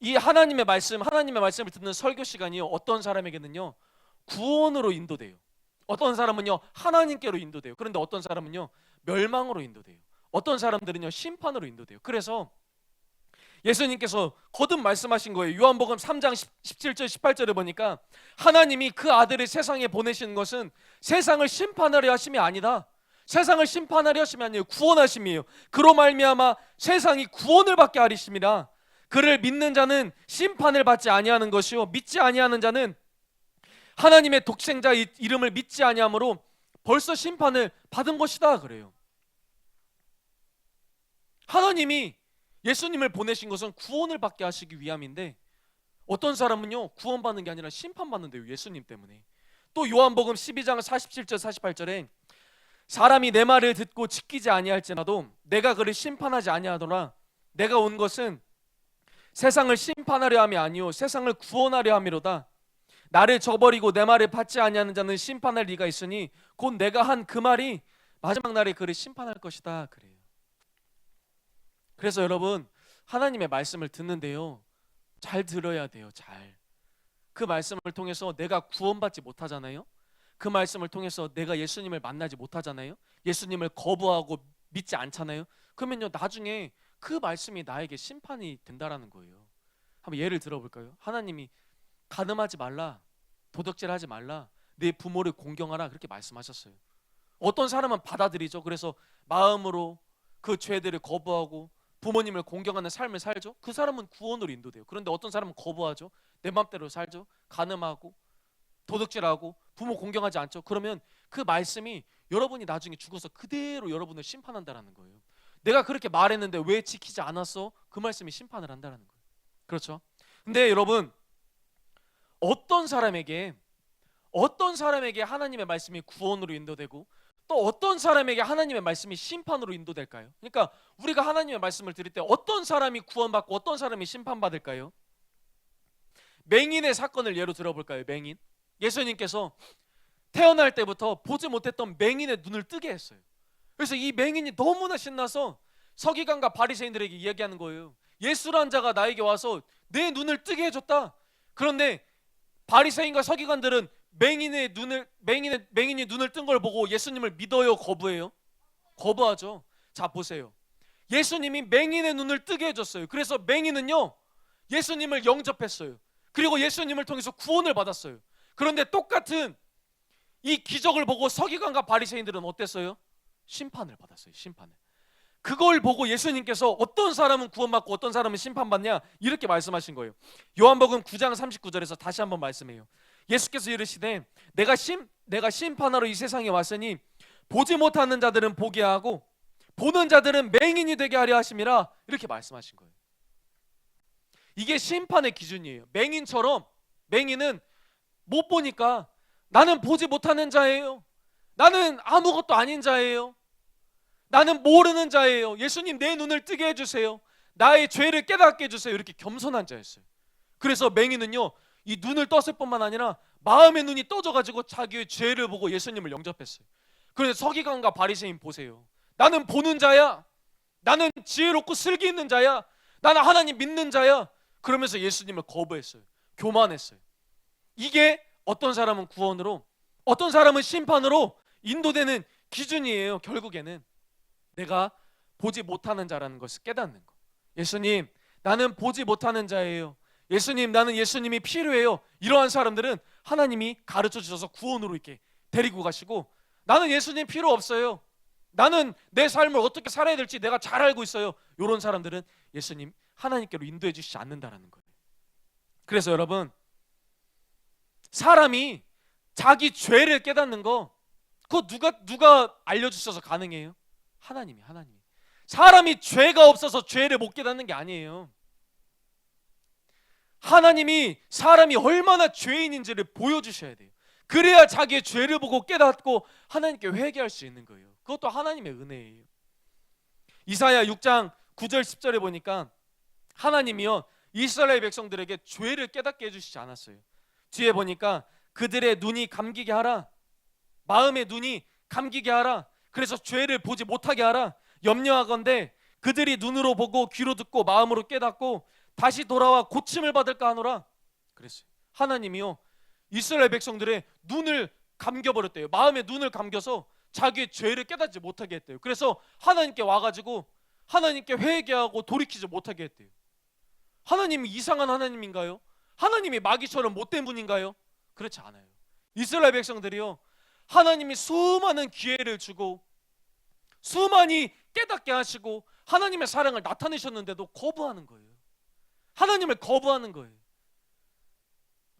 이 하나님의 말씀을 듣는 설교 시간이 어떤 사람에게는요 구원으로 인도돼요. 어떤 사람은요 하나님께로 인도돼요. 그런데 어떤 사람은요 멸망으로 인도돼요. 어떤 사람들은요 심판으로 인도돼요. 그래서 예수님께서 거듭 말씀하신 거예요. 요한복음 3장 17절 18절에 보니까 하나님이 그 아들을 세상에 보내신 것은 세상을 심판하려 하심이 아니다. 세상을 심판하려 하심이 아니에요. 구원하심이에요. 그로 말미암아 세상이 구원을 받게 하리심이라. 그를 믿는 자는 심판을 받지 아니하는 것이요 믿지 아니하는 자는 하나님의 독생자 이름을 믿지 아니함으로 벌써 심판을 받은 것이다 그래요. 하나님이 예수님을 보내신 것은 구원을 받게 하시기 위함인데 어떤 사람은요 구원받는 게 아니라 심판받는데요. 예수님 때문에. 또 요한복음 12장 47절 48절에 사람이 내 말을 듣고 지키지 아니할지라도 내가 그를 심판하지 아니하더라. 내가 온 것은 세상을 심판하려 함이 아니요 세상을 구원하려 함이로다. 나를 저버리고 내 말을 받지 아니하는 자는 심판할 리가 있으니 곧 내가 한 그 말이 마지막 날에 그를 심판할 것이다 그래요. 그래서 여러분 하나님의 말씀을 듣는데요 잘 들어야 돼요. 잘. 그 말씀을 통해서 내가 구원받지 못하잖아요. 그 말씀을 통해서 내가 예수님을 만나지 못하잖아요. 예수님을 거부하고 믿지 않잖아요. 그러면요 나중에 그 말씀이 나에게 심판이 된다라는 거예요. 한번 예를 들어볼까요? 하나님이 간음하지 말라, 도둑질하지 말라, 내 부모를 공경하라 그렇게 말씀하셨어요. 어떤 사람은 받아들이죠. 그래서 마음으로 그 죄들을 거부하고 부모님을 공경하는 삶을 살죠. 그 사람은 구원으로 인도돼요. 그런데 어떤 사람은 거부하죠. 내 맘대로 살죠. 간음하고 도둑질하고 부모 공경하지 않죠. 그러면 그 말씀이 여러분이 나중에 죽어서 그대로 여러분을 심판한다라는 거예요. 내가 그렇게 말했는데 왜 지키지 않았어? 그 말씀이 심판을 한다는 거예요. 그렇죠? 근데 여러분 어떤 사람에게 하나님의 말씀이 구원으로 인도되고 또 어떤 사람에게 하나님의 말씀이 심판으로 인도될까요? 그러니까 우리가 하나님의 말씀을 들을 때 어떤 사람이 구원받고 어떤 사람이 심판받을까요? 맹인의 사건을 예로 들어볼까요? 맹인. 예수님께서 태어날 때부터 보지 못했던 맹인의 눈을 뜨게 했어요. 그래서 이 맹인이 너무나 신나서 서기관과 바리새인들에게 이야기하는 거예요. 예수란 자가 나에게 와서 내 눈을 뜨게 해줬다. 그런데 바리새인과 서기관들은 맹인이 눈을 뜬 걸 보고 예수님을 믿어요, 거부해요? 거부하죠. 자 보세요. 예수님이 맹인의 눈을 뜨게 해줬어요. 그래서 맹인은요 예수님을 영접했어요. 그리고 예수님을 통해서 구원을 받았어요. 그런데 똑같은 이 기적을 보고 서기관과 바리새인들은 어땠어요? 심판을 받았어요. 심판을. 그걸 보고 예수님께서 어떤 사람은 구원받고 어떤 사람은 심판받냐 이렇게 말씀하신 거예요. 요한복음 9장 39절에서 다시 한번 말씀해요. 예수께서 이르시되 내가 심판하러 이 세상에 왔으니 보지 못하는 자들은 보게 하고 보는 자들은 맹인이 되게 하려 하심이라 이렇게 말씀하신 거예요. 이게 심판의 기준이에요. 맹인은 못 보니까 나는 보지 못하는 자예요. 나는 아무것도 아닌 자예요. 나는 모르는 자예요. 예수님 내 눈을 뜨게 해주세요. 나의 죄를 깨닫게 해주세요. 이렇게 겸손한 자였어요. 그래서 맹인은요 이 눈을 떴을 뿐만 아니라 마음의 눈이 떠져가지고 자기의 죄를 보고 예수님을 영접했어요. 그런데 서기관과 바리새인 보세요. 나는 보는 자야. 나는 지혜롭고 슬기 있는 자야. 나는 하나님 믿는 자야. 그러면서 예수님을 거부했어요. 교만했어요. 이게 어떤 사람은 구원으로 어떤 사람은 심판으로 인도되는 기준이에요. 결국에는 내가 보지 못하는 자라는 것을 깨닫는 거. 예수님 나는 보지 못하는 자예요. 예수님 나는 예수님이 필요해요. 이러한 사람들은 하나님이 가르쳐 주셔서 구원으로 이렇게 데리고 가시고 나는 예수님 필요 없어요. 나는 내 삶을 어떻게 살아야 될지 내가 잘 알고 있어요. 이런 사람들은 예수님 하나님께로 인도해 주시지 않는다라는 거예요. 그래서 여러분 사람이 자기 죄를 깨닫는 거 그거 누가 알려주셔서 가능해요? 하나님이. 사람이 죄가 없어서 죄를 못 깨닫는 게 아니에요. 하나님이 사람이 얼마나 죄인인지를 보여주셔야 돼요. 그래야 자기의 죄를 보고 깨닫고 하나님께 회개할 수 있는 거예요. 그것도 하나님의 은혜예요. 이사야 6장 9절 10절에 보니까 하나님이요 이스라엘 백성들에게 죄를 깨닫게 해주시지 않았어요. 뒤에 보니까 그들의 눈이 감기게 하라. 마음의 눈이 감기게 하라. 그래서 죄를 보지 못하게 하라. 염려하건대 그들이 눈으로 보고 귀로 듣고 마음으로 깨닫고 다시 돌아와 고침을 받을까 하노라 그랬어요. 하나님이요 이스라엘 백성들의 눈을 감겨버렸대요. 마음의 눈을 감겨서 자기의 죄를 깨닫지 못하게 했대요. 그래서 하나님께 와가지고 하나님께 회개하고 돌이키지 못하게 했대요. 하나님이 이상한 하나님인가요? 하나님이 마귀처럼 못된 분인가요? 그렇지 않아요. 이스라엘 백성들이요 하나님이 수많은 기회를 주고 수많이 깨닫게 하시고 하나님의 사랑을 나타내셨는데도 거부하는 거예요. 하나님을 거부하는 거예요.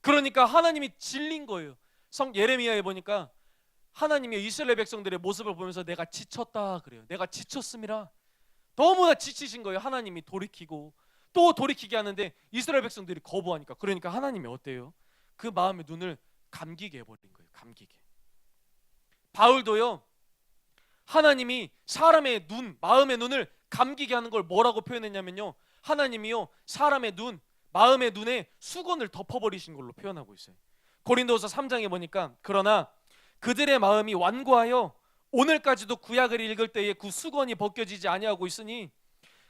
그러니까 하나님이 질린 거예요. 성 예레미야에 보니까 하나님이 이스라엘 백성들의 모습을 보면서 내가 지쳤다 그래요. 내가 지쳤음이라. 너무나 지치신 거예요. 하나님이 돌이키고 또 돌이키게 하는데 이스라엘 백성들이 거부하니까. 그러니까 하나님이 어때요? 그 마음의 눈을 감기게 해버린 거예요. 감기게. 바울도요 하나님이 사람의 눈, 마음의 눈을 감기게 하는 걸 뭐라고 표현했냐면요 하나님이요 사람의 눈, 마음의 눈에 수건을 덮어버리신 걸로 표현하고 있어요. 고린도후서 3장에 보니까 그러나 그들의 마음이 완고하여 오늘까지도 구약을 읽을 때에 그 수건이 벗겨지지 아니하고 있으니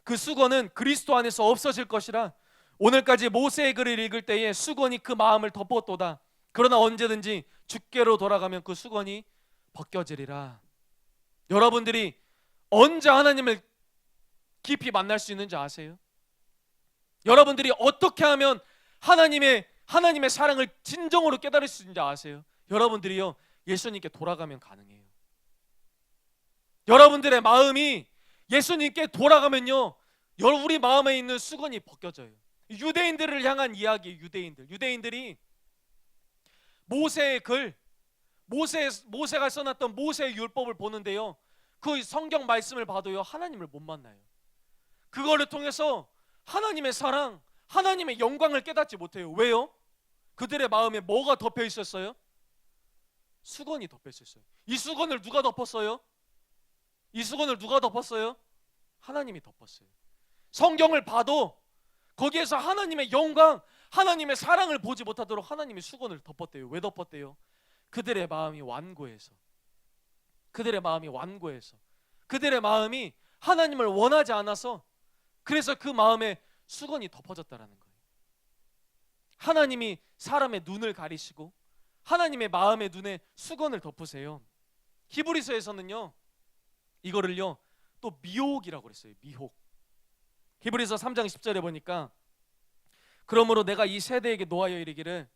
그 수건은 그리스도 안에서 없어질 것이라. 오늘까지 모세의 글을 읽을 때에 수건이 그 마음을 덮었도다. 그러나 언제든지 주께로 돌아가면 그 수건이 벗겨지리라. 여러분들이 언제 하나님을 깊이 만날 수 있는지 아세요? 여러분들이 어떻게 하면 하나님의 사랑을 진정으로 깨달을 수 있는지 아세요? 여러분들이요 예수님께 돌아가면 가능해요. 여러분들의 마음이 예수님께 돌아가면요 우리 마음에 있는 수건이 벗겨져요. 유대인들을 향한 이야기. 유대인들이 모세의 글, 모세가 써놨던 모세의 율법을 보는데요 그 성경 말씀을 봐도요 하나님을 못 만나요. 그거를 통해서 하나님의 사랑, 하나님의 영광을 깨닫지 못해요. 왜요? 그들의 마음에 뭐가 덮여 있었어요? 수건이 덮여 있었어요. 이 수건을 누가 덮었어요? 이 수건을 누가 덮었어요? 하나님이 덮었어요. 성경을 봐도 거기에서 하나님의 영광, 하나님의 사랑을 보지 못하도록 하나님이 수건을 덮었대요. 왜 덮었대요? 그들의 마음이 완고해서. 그들의 마음이 하나님을 원하지 않아서 그래서 그 마음에 수건이 덮어졌다라는 거예요. 하나님이 사람의 눈을 가리시고 하나님의 마음의 눈에 수건을 덮으세요. 히브리서에서는요 이거를요 또 미혹이라고 그랬어요. 미혹. 히브리서 3장 10절에 보니까 그러므로 내가 이 세대에게 노하여 이르기를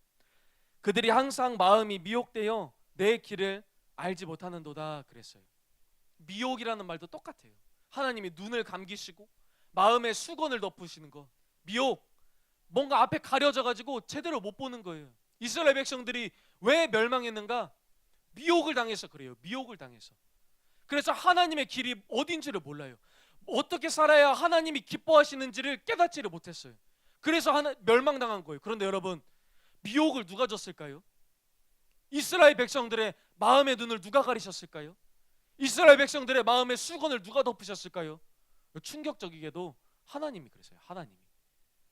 그들이 항상 마음이 미혹되어 내 길을 알지 못하는도다 그랬어요. 미혹이라는 말도 똑같아요. 하나님이 눈을 감기시고 마음에 수건을 덮으시는 거. 미혹. 뭔가 앞에 가려져 가지고 제대로 못 보는 거예요. 이스라엘 백성들이 왜 멸망했는가? 미혹을 당해서 그래요. 미혹을 당해서. 그래서 하나님의 길이 어딘지를 몰라요. 어떻게 살아야 하나님이 기뻐하시는지를 깨닫지를 못했어요. 그래서 멸망당한 거예요. 그런데 여러분 미혹을 누가 줬을까요? 이스라엘 백성들의 마음의 눈을 누가 가리셨을까요? 이스라엘 백성들의 마음의 수건을 누가 덮으셨을까요? 충격적이게도 하나님이 그랬어요.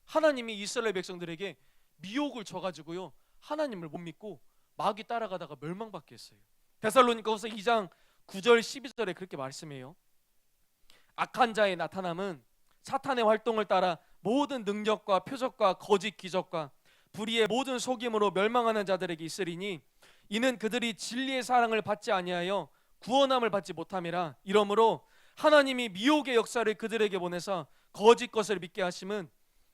하나님이 이스라엘 백성들에게 미혹을 줘가지고요 하나님을 못 믿고 마귀 따라가다가 멸망받게 했어요. 데살로니가후서 2장 9절 12절에 그렇게 말씀해요. 악한 자의 나타남은 사탄의 활동을 따라 모든 능력과 표적과 거짓 기적과 불의의 모든 속임으로 멸망하는 자들에게 있으리니 이는 그들이 진리의 사랑을 받지 아니하여 구원함을 받지 못함이라. 이러므로 하나님이 미혹의 역사를 그들에게 보내사 거짓 것을 믿게 하심은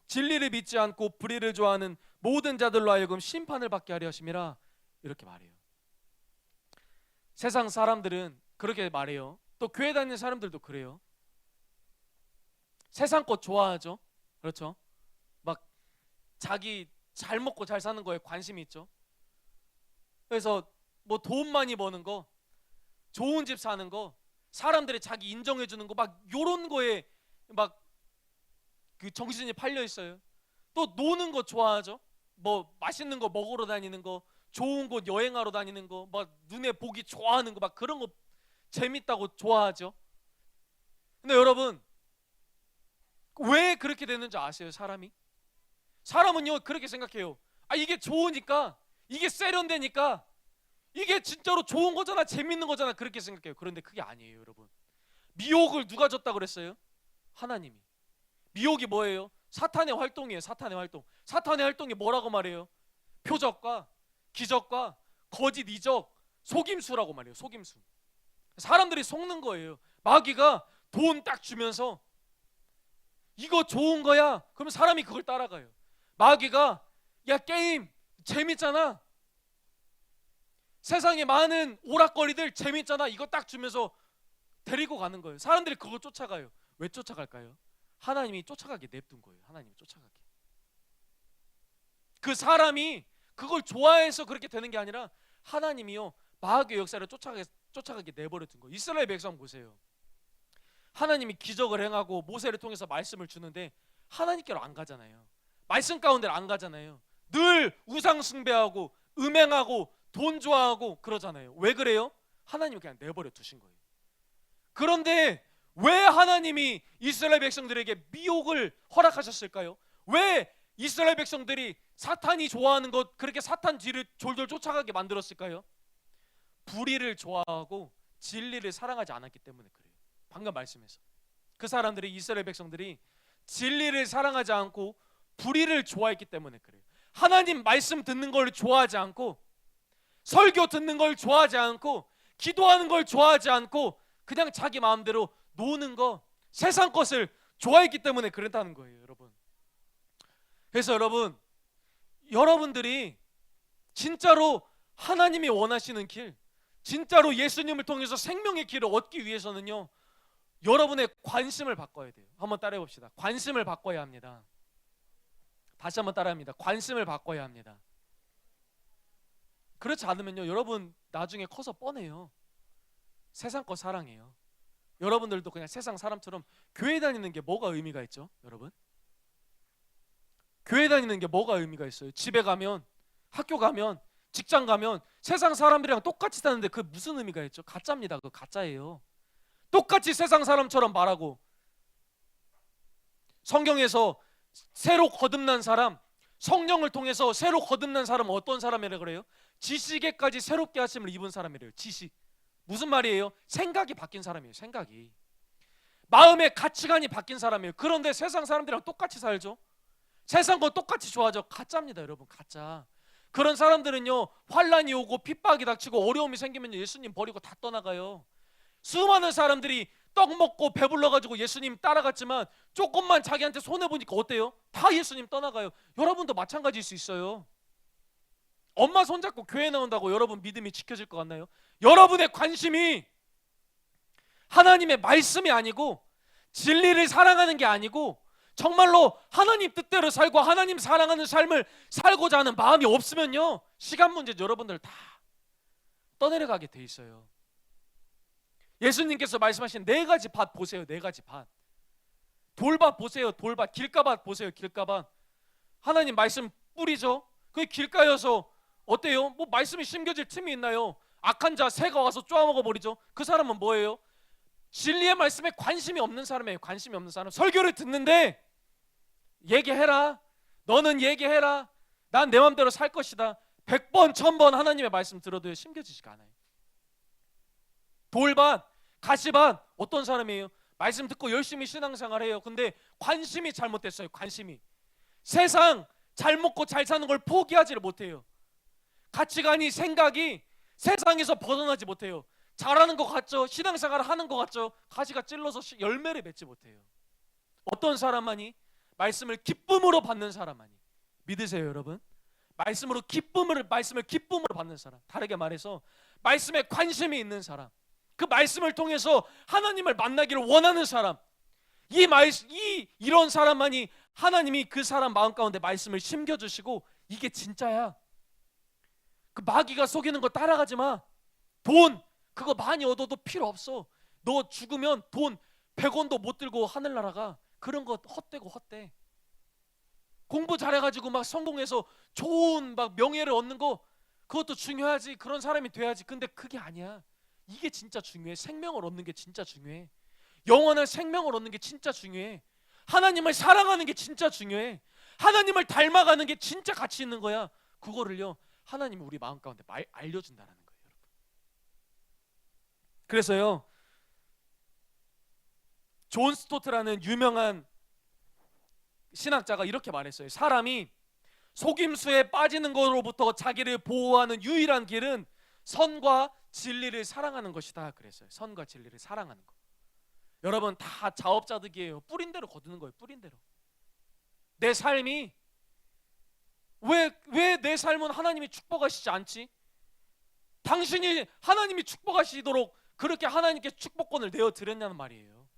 진리를 믿지 않고 불의를 좋아하는 모든 자들로 하여금 심판을 받게 하려 하심이라. 이렇게 말해요. 세상 사람들은 그렇게 말해요. 또 교회 다니는 사람들도 그래요. 세상 것 좋아하죠. 그렇죠? 막 자기 잘 먹고 잘 사는 거에 관심이 있죠. 그래서 뭐 돈 많이 버는 거, 좋은 집 사는 거, 사람들이 자기 인정해 주는 거 막 요런 거에 막 그 정신이 팔려 있어요. 또 노는 거 좋아하죠. 뭐 맛있는 거 먹으러 다니는 거, 좋은 곳 여행하러 다니는 거, 막 눈에 보기 좋아하는 거 막 그런 거 재밌다고 좋아하죠. 근데 여러분 왜 그렇게 되는지 아세요? 사람은요 그렇게 생각해요. 아 이게 좋으니까, 이게 세련되니까 이게 진짜로 좋은 거잖아, 재밌는 거잖아, 그렇게 생각해요. 그런데 그게 아니에요. 여러분 미혹을 누가 줬다 그랬어요? 하나님이. 미혹이 뭐예요? 사탄의 활동이에요. 사탄의 활동. 사탄의 활동이 뭐라고 말해요? 표적과 기적과 거짓 이적, 속임수라고 말해요. 속임수. 사람들이 속는 거예요. 마귀가 돈 딱 주면서 이거 좋은 거야. 그럼 사람이 그걸 따라가요. 마귀가 야 게임 재밌잖아. 세상에 많은 오락거리들 재밌잖아. 이거 딱 주면서 데리고 가는 거예요. 사람들이 그거 쫓아가요. 왜 쫓아갈까요? 하나님이 쫓아가게 냅둔 거예요. 하나님이 쫓아가게. 그 사람이 그걸 좋아해서 그렇게 되는 게 아니라 하나님이요 마귀의 역사를 쫓아가게 내버려 둔 거예요. 이스라엘 백성 보세요. 하나님이 기적을 행하고 모세를 통해서 말씀을 주는데 하나님께로 안 가잖아요. 말씀 가운데를 안 가잖아요. 늘 우상 숭배하고 음행하고 돈 좋아하고 그러잖아요. 왜 그래요? 하나님이 그냥 내버려 두신 거예요. 그런데 왜 하나님이 이스라엘 백성들에게 미혹을 허락하셨을까요? 왜 이스라엘 백성들이 사탄이 좋아하는 것 그렇게 사탄 뒤를 졸졸 쫓아가게 만들었을까요? 불의를 좋아하고 진리를 사랑하지 않았기 때문에 그래요. 방금 말씀에서 그 사람들이 이스라엘 백성들이 진리를 사랑하지 않고 불의를 좋아했기 때문에 그래요. 하나님 말씀 듣는 걸 좋아하지 않고 설교 듣는 걸 좋아하지 않고 기도하는 걸 좋아하지 않고 그냥 자기 마음대로 노는 거 세상 것을 좋아했기 때문에 그랬다는 거예요, 여러분. 그래서 여러분들이 진짜로 하나님이 원하시는 길, 진짜로 예수님을 통해서 생명의 길을 얻기 위해서는요, 여러분의 관심을 바꿔야 돼요. 한번 따라해 봅시다. 관심을 바꿔야 합니다. 다시 한번 따라합니다. 관심을 바꿔야 합니다. 그렇지 않으면요, 여러분 나중에 커서 뻔해요. 세상 거 사랑해요. 여러분들도 그냥 세상 사람처럼 교회 다니는 게 뭐가 의미가 있죠, 여러분? 교회 다니는 게 뭐가 의미가 있어요? 집에 가면, 학교 가면, 직장 가면 세상 사람들이랑 똑같이 사는데 그 무슨 의미가 있죠? 가짜입니다. 그거 가짜예요. 똑같이 세상 사람처럼 말하고 성경에서 새로 거듭난 사람, 성령을 통해서 새로 거듭난 사람은 어떤 사람이라 그래요? 지식에까지 새롭게 하심을 입은 사람이래요. 지식. 무슨 말이에요? 생각이 바뀐 사람이에요. 생각이. 마음의 가치관이 바뀐 사람이에요. 그런데 세상 사람들이랑 똑같이 살죠. 세상 거 똑같이 좋아하죠. 가짜입니다, 여러분. 가짜. 그런 사람들은요, 환란이 오고 핍박이 닥치고 어려움이 생기면 예수님 버리고 다 떠나가요. 수많은 사람들이 떡 먹고 배불러가지고 예수님 따라갔지만 조금만 자기한테 손해보니까 어때요? 다 예수님 떠나가요. 여러분도 마찬가지일 수 있어요. 엄마 손잡고 교회 나온다고 여러분 믿음이 지켜질 것 같나요? 여러분의 관심이 하나님의 말씀이 아니고 진리를 사랑하는 게 아니고 정말로 하나님 뜻대로 살고 하나님 사랑하는 삶을 살고자 하는 마음이 없으면요, 시간 문제 여러분들 다 떠내려가게 돼 있어요. 예수님께서 말씀하신 네 가지 밭 보세요. 네 가지 밭. 돌밭 보세요. 돌밭. 길가밭 보세요. 길가밭. 하나님 말씀 뿌리죠. 그게 길가여서 어때요? 뭐 말씀이 심겨질 틈이 있나요? 악한 자 새가 와서 쪼아먹어 버리죠. 그 사람은 뭐예요? 진리의 말씀에 관심이 없는 사람이에요. 관심이 없는 사람. 설교를 듣는데 얘기해라. 너는 얘기해라. 난 내 맘대로 살 것이다. 100번 1000번 하나님의 말씀 들어도 심겨지지가 않아요. 돌밭, 가시밭 어떤 사람이에요? 말씀 듣고 열심히 신앙생활해요. 근데 관심이 잘못됐어요. 관심이. 세상 잘 먹고 잘 사는 걸 포기하지를 못해요. 가치관이 생각이 세상에서 벗어나지 못해요. 잘하는 것 같죠? 신앙생활 하는 것 같죠? 가지가 찔러서 열매를 맺지 못해요. 어떤 사람만이? 말씀을 기쁨으로 받는 사람만이. 믿으세요, 여러분? 말씀을 기쁨으로 받는 사람. 다르게 말해서 말씀에 관심이 있는 사람. 그 말씀을 통해서 하나님을 만나기를 원하는 사람. 이런 사람만이 하나님이 그 사람 마음 가운데 말씀을 심겨주시고 이게 진짜야. 그 마귀가 속이는 거 따라가지 마. 돈 그거 많이 얻어도 필요 없어. 너 죽으면 돈 100원도 못 들고 하늘 날아가. 그런 거 헛되고 헛돼. 공부 잘해가지고 막 성공해서 좋은 막 명예를 얻는 거 그것도 중요하지. 그런 사람이 돼야지. 근데 그게 아니야. 이게 진짜 중요해. 생명을 얻는 게 진짜 중요해. 영원한 생명을 얻는 게 진짜 중요해. 하나님을 사랑하는 게 진짜 중요해. 하나님을 닮아가는 게 진짜 가치 있는 거야. 그거를요, 하나님이 우리 마음 가운데 알려준다는 거예요, 여러분. 그래서요, 존 스토트라는 유명한 신학자가 이렇게 말했어요. 사람이 속임수에 빠지는 것으로부터 자기를 보호하는 유일한 길은 선과 진리를 사랑하는 것이다 그랬어요. 선과 진리를 사랑하는 것. 여러분 다 자업자득이에요. 뿌린 대로 거두는 거예요. 뿌린 대로. 내 삶이 왜 내 삶은 하나님이 축복하시지 않지? 당신이 하나님이 축복하시도록 그렇게 하나님께 축복권을 내어드렸냐는 말이에요.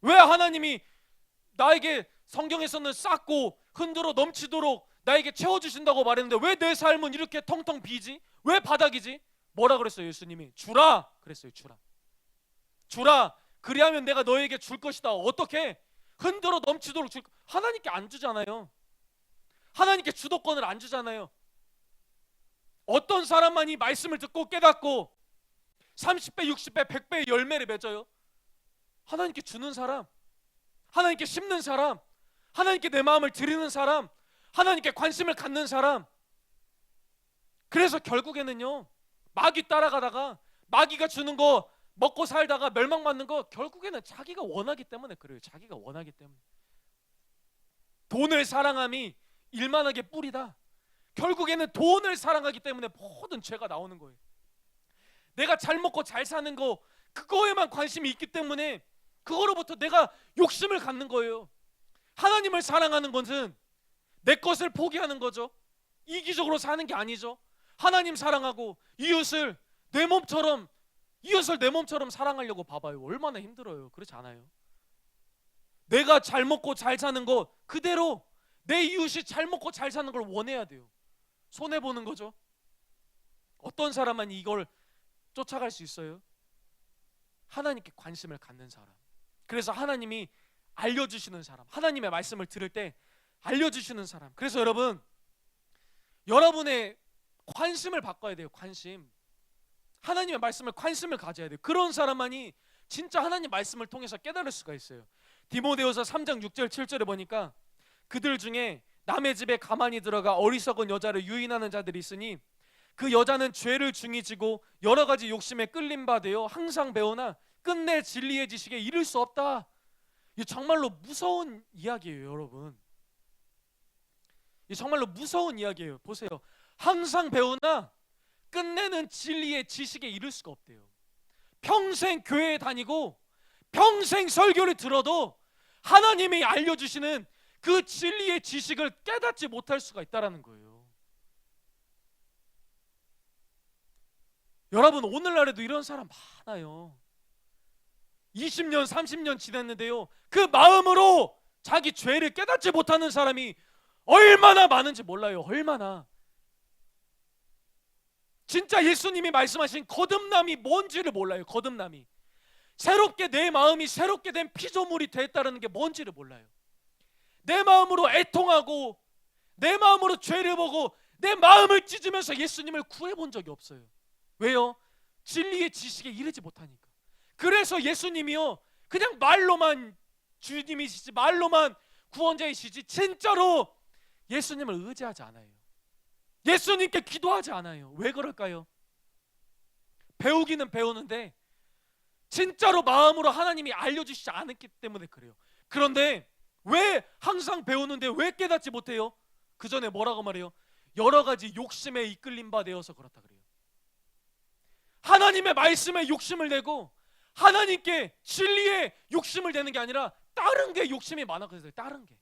왜 하나님이 나에게 성경에서는 쌓고 흔들어 넘치도록 나에게 채워주신다고 말했는데 왜 내 삶은 이렇게 텅텅 비지? 왜 바닥이지? 뭐라 그랬어요? 예수님이 주라 그랬어요. 주라. 그리하면 내가 너에게 줄 것이다. 어떻게? 흔들어 넘치도록 줄. 하나님께 안 주잖아요. 하나님께 주도권을 안 주잖아요. 어떤 사람만 이 말씀을 듣고 깨닫고 30배, 60배, 100배의 열매를 맺어요? 하나님께 주는 사람, 하나님께 심는 사람, 하나님께 내 마음을 드리는 사람, 하나님께 관심을 갖는 사람. 그래서 결국에는요, 마귀 따라가다가 마귀가 주는 거 먹고 살다가 멸망받는 거 결국에는 자기가 원하기 때문에 그래요. 자기가 원하기 때문에. 돈을 사랑함이 일만하게 뿌리다. 결국에는 돈을 사랑하기 때문에 모든 죄가 나오는 거예요. 내가 잘 먹고 잘 사는 거 그거에만 관심이 있기 때문에 그거로부터 내가 욕심을 갖는 거예요. 하나님을 사랑하는 것은 내 것을 포기하는 거죠. 이기적으로 사는 게 아니죠. 하나님 사랑하고 이웃을 내 몸처럼 사랑하려고 봐봐요. 얼마나 힘들어요. 그렇지 않아요? 내가 잘 먹고 잘 사는 거 그대로 내 이웃이 잘 먹고 잘 사는 걸 원해야 돼요. 손해보는 거죠. 어떤 사람만 이걸 쫓아갈 수 있어요? 하나님께 관심을 갖는 사람. 그래서 하나님이 알려주시는 사람, 하나님의 말씀을 들을 때 알려주시는 사람. 그래서 여러분의 관심을 바꿔야 돼요. 관심. 하나님의 말씀을 관심을 가져야 돼요. 그런 사람만이 진짜 하나님 말씀을 통해서 깨달을 수가 있어요. 디모데후서 3장 6절 7절에 보니까 그들 중에 남의 집에 가만히 들어가 어리석은 여자를 유인하는 자들이 있으니 그 여자는 죄를 중히 지고 여러 가지 욕심에 끌림 받아요. 항상 배우나 끝내 진리의 지식에 이를 수 없다. 이 정말로 무서운 이야기예요, 여러분. 이 정말로 무서운 이야기예요. 보세요. 항상 배우나 끝내는 진리의 지식에 이를 수가 없대요. 평생 교회에 다니고 평생 설교를 들어도 하나님이 알려주시는 그 진리의 지식을 깨닫지 못할 수가 있다는 거예요. 여러분 오늘날에도 이런 사람 많아요. 20년 30년 지났는데요, 그 마음으로 자기 죄를 깨닫지 못하는 사람이 얼마나 많은지 몰라요. 얼마나. 진짜 예수님이 말씀하신 거듭남이 뭔지를 몰라요. 거듭남이. 새롭게 내 마음이 새롭게 된 피조물이 됐다는 게 뭔지를 몰라요. 내 마음으로 애통하고 내 마음으로 죄를 보고 내 마음을 찢으면서 예수님을 구해본 적이 없어요. 왜요? 진리의 지식에 이르지 못하니까. 그래서 예수님이요 그냥 말로만 주님이시지, 말로만 구원자이시지 진짜로 예수님을 의지하지 않아요. 예수님께 기도하지 않아요. 왜 그럴까요? 배우기는 배우는데 진짜로 마음으로 하나님이 알려주시지 않았기 때문에 그래요. 그런데 왜 항상 배우는데 왜 깨닫지 못해요? 그 전에 뭐라고 말해요? 여러 가지 욕심에 이끌림 바 되어서 그렇다 그래요. 하나님의 말씀에 욕심을 내고 하나님께 진리에 욕심을 내는 게 아니라 다른 게 욕심이 많아서요. 다른 게.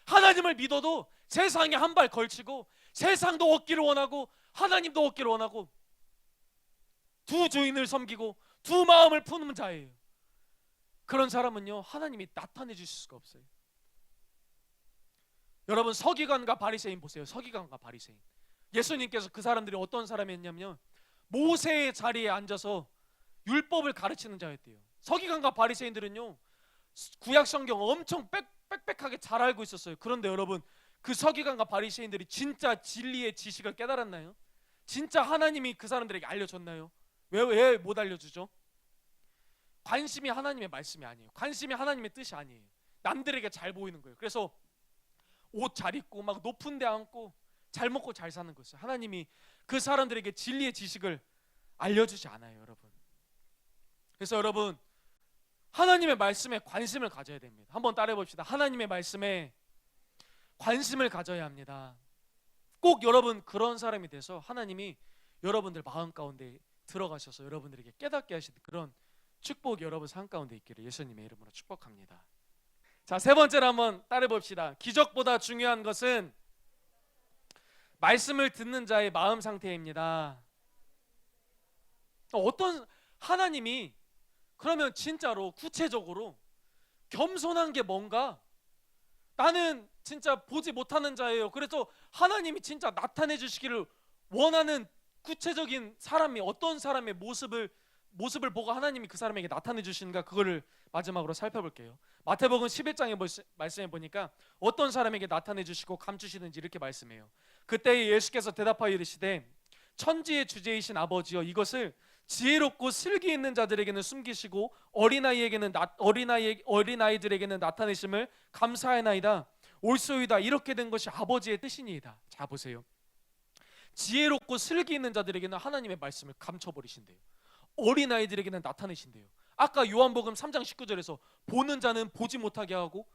하나님을 믿어도 세상에 한 발 걸치고 세상도 얻기를 원하고 하나님도 얻기를 원하고 두 주인을 섬기고 두 마음을 푸는 자예요. 그런 사람은요 하나님이 나타내 주실 수가 없어요. 여러분 서기관과 바리새인 보세요. 서기관과 바리새인. 예수님께서 그 사람들이 어떤 사람이었냐면 모세의 자리에 앉아서 율법을 가르치는 자였대요. 서기관과 바리새인들은요 구약 성경 엄청 빽빽하게 잘 알고 있었어요. 그런데 여러분 그 서기관과 바리새인들이 진짜 진리의 지식을 깨달았나요? 진짜 하나님이 그 사람들에게 알려줬나요? 왜 못 알려주죠? 관심이 하나님의 말씀이 아니에요. 관심이 하나님의 뜻이 아니에요. 남들에게 잘 보이는 거예요. 그래서 옷 잘 입고 막 높은 데 앉고 잘 먹고 잘 사는 거죠. 하나님이 그 사람들에게 진리의 지식을 알려주지 않아요, 여러분. 그래서 여러분 하나님의 말씀에 관심을 가져야 됩니다. 한번 따라해 봅시다. 하나님의 말씀에 관심을 가져야 합니다. 꼭 여러분 그런 사람이 돼서 하나님이 여러분들 마음 가운데 들어가셔서 여러분들에게 깨닫게 하시는 그런 축복이 여러분 삶 가운데 있기를 예수님의 이름으로 축복합니다. 자, 세 번째로 한번 따라해 봅시다. 기적보다 중요한 것은 말씀을 듣는 자의 마음 상태입니다. 어떤 하나님이 그러면 진짜로 구체적으로 겸손한 게 뭔가, 나는 진짜 보지 못하는 자예요. 그래서 하나님이 진짜 나타내 주시기를 원하는 구체적인 사람이 어떤 사람의 모습을 보고 하나님이 그 사람에게 나타내 주시는가, 그거를 마지막으로 살펴볼게요. 마태복음 11장에 말씀해 보니까 어떤 사람에게 나타내 주시고 감추시는지 이렇게 말씀해요. 그때 예수께서 대답하여 이르시되 천지의 주제이신 아버지여, 이것을 지혜롭고 슬기 있는 자들에게는 숨기시고 어린아이들에게는 나타내심을 감사하나이다. 옳소이다. 이렇게 된 것이 아버지의 뜻이니이다. 자, 보세요. 지혜롭고 슬기 있는 자들에게는 하나님의 말씀을 감춰버리신대요. 어린아이들에게는 나타내신대요. 아까 요한복음 3장 19절에서 보는 자는 보지 못하게 하고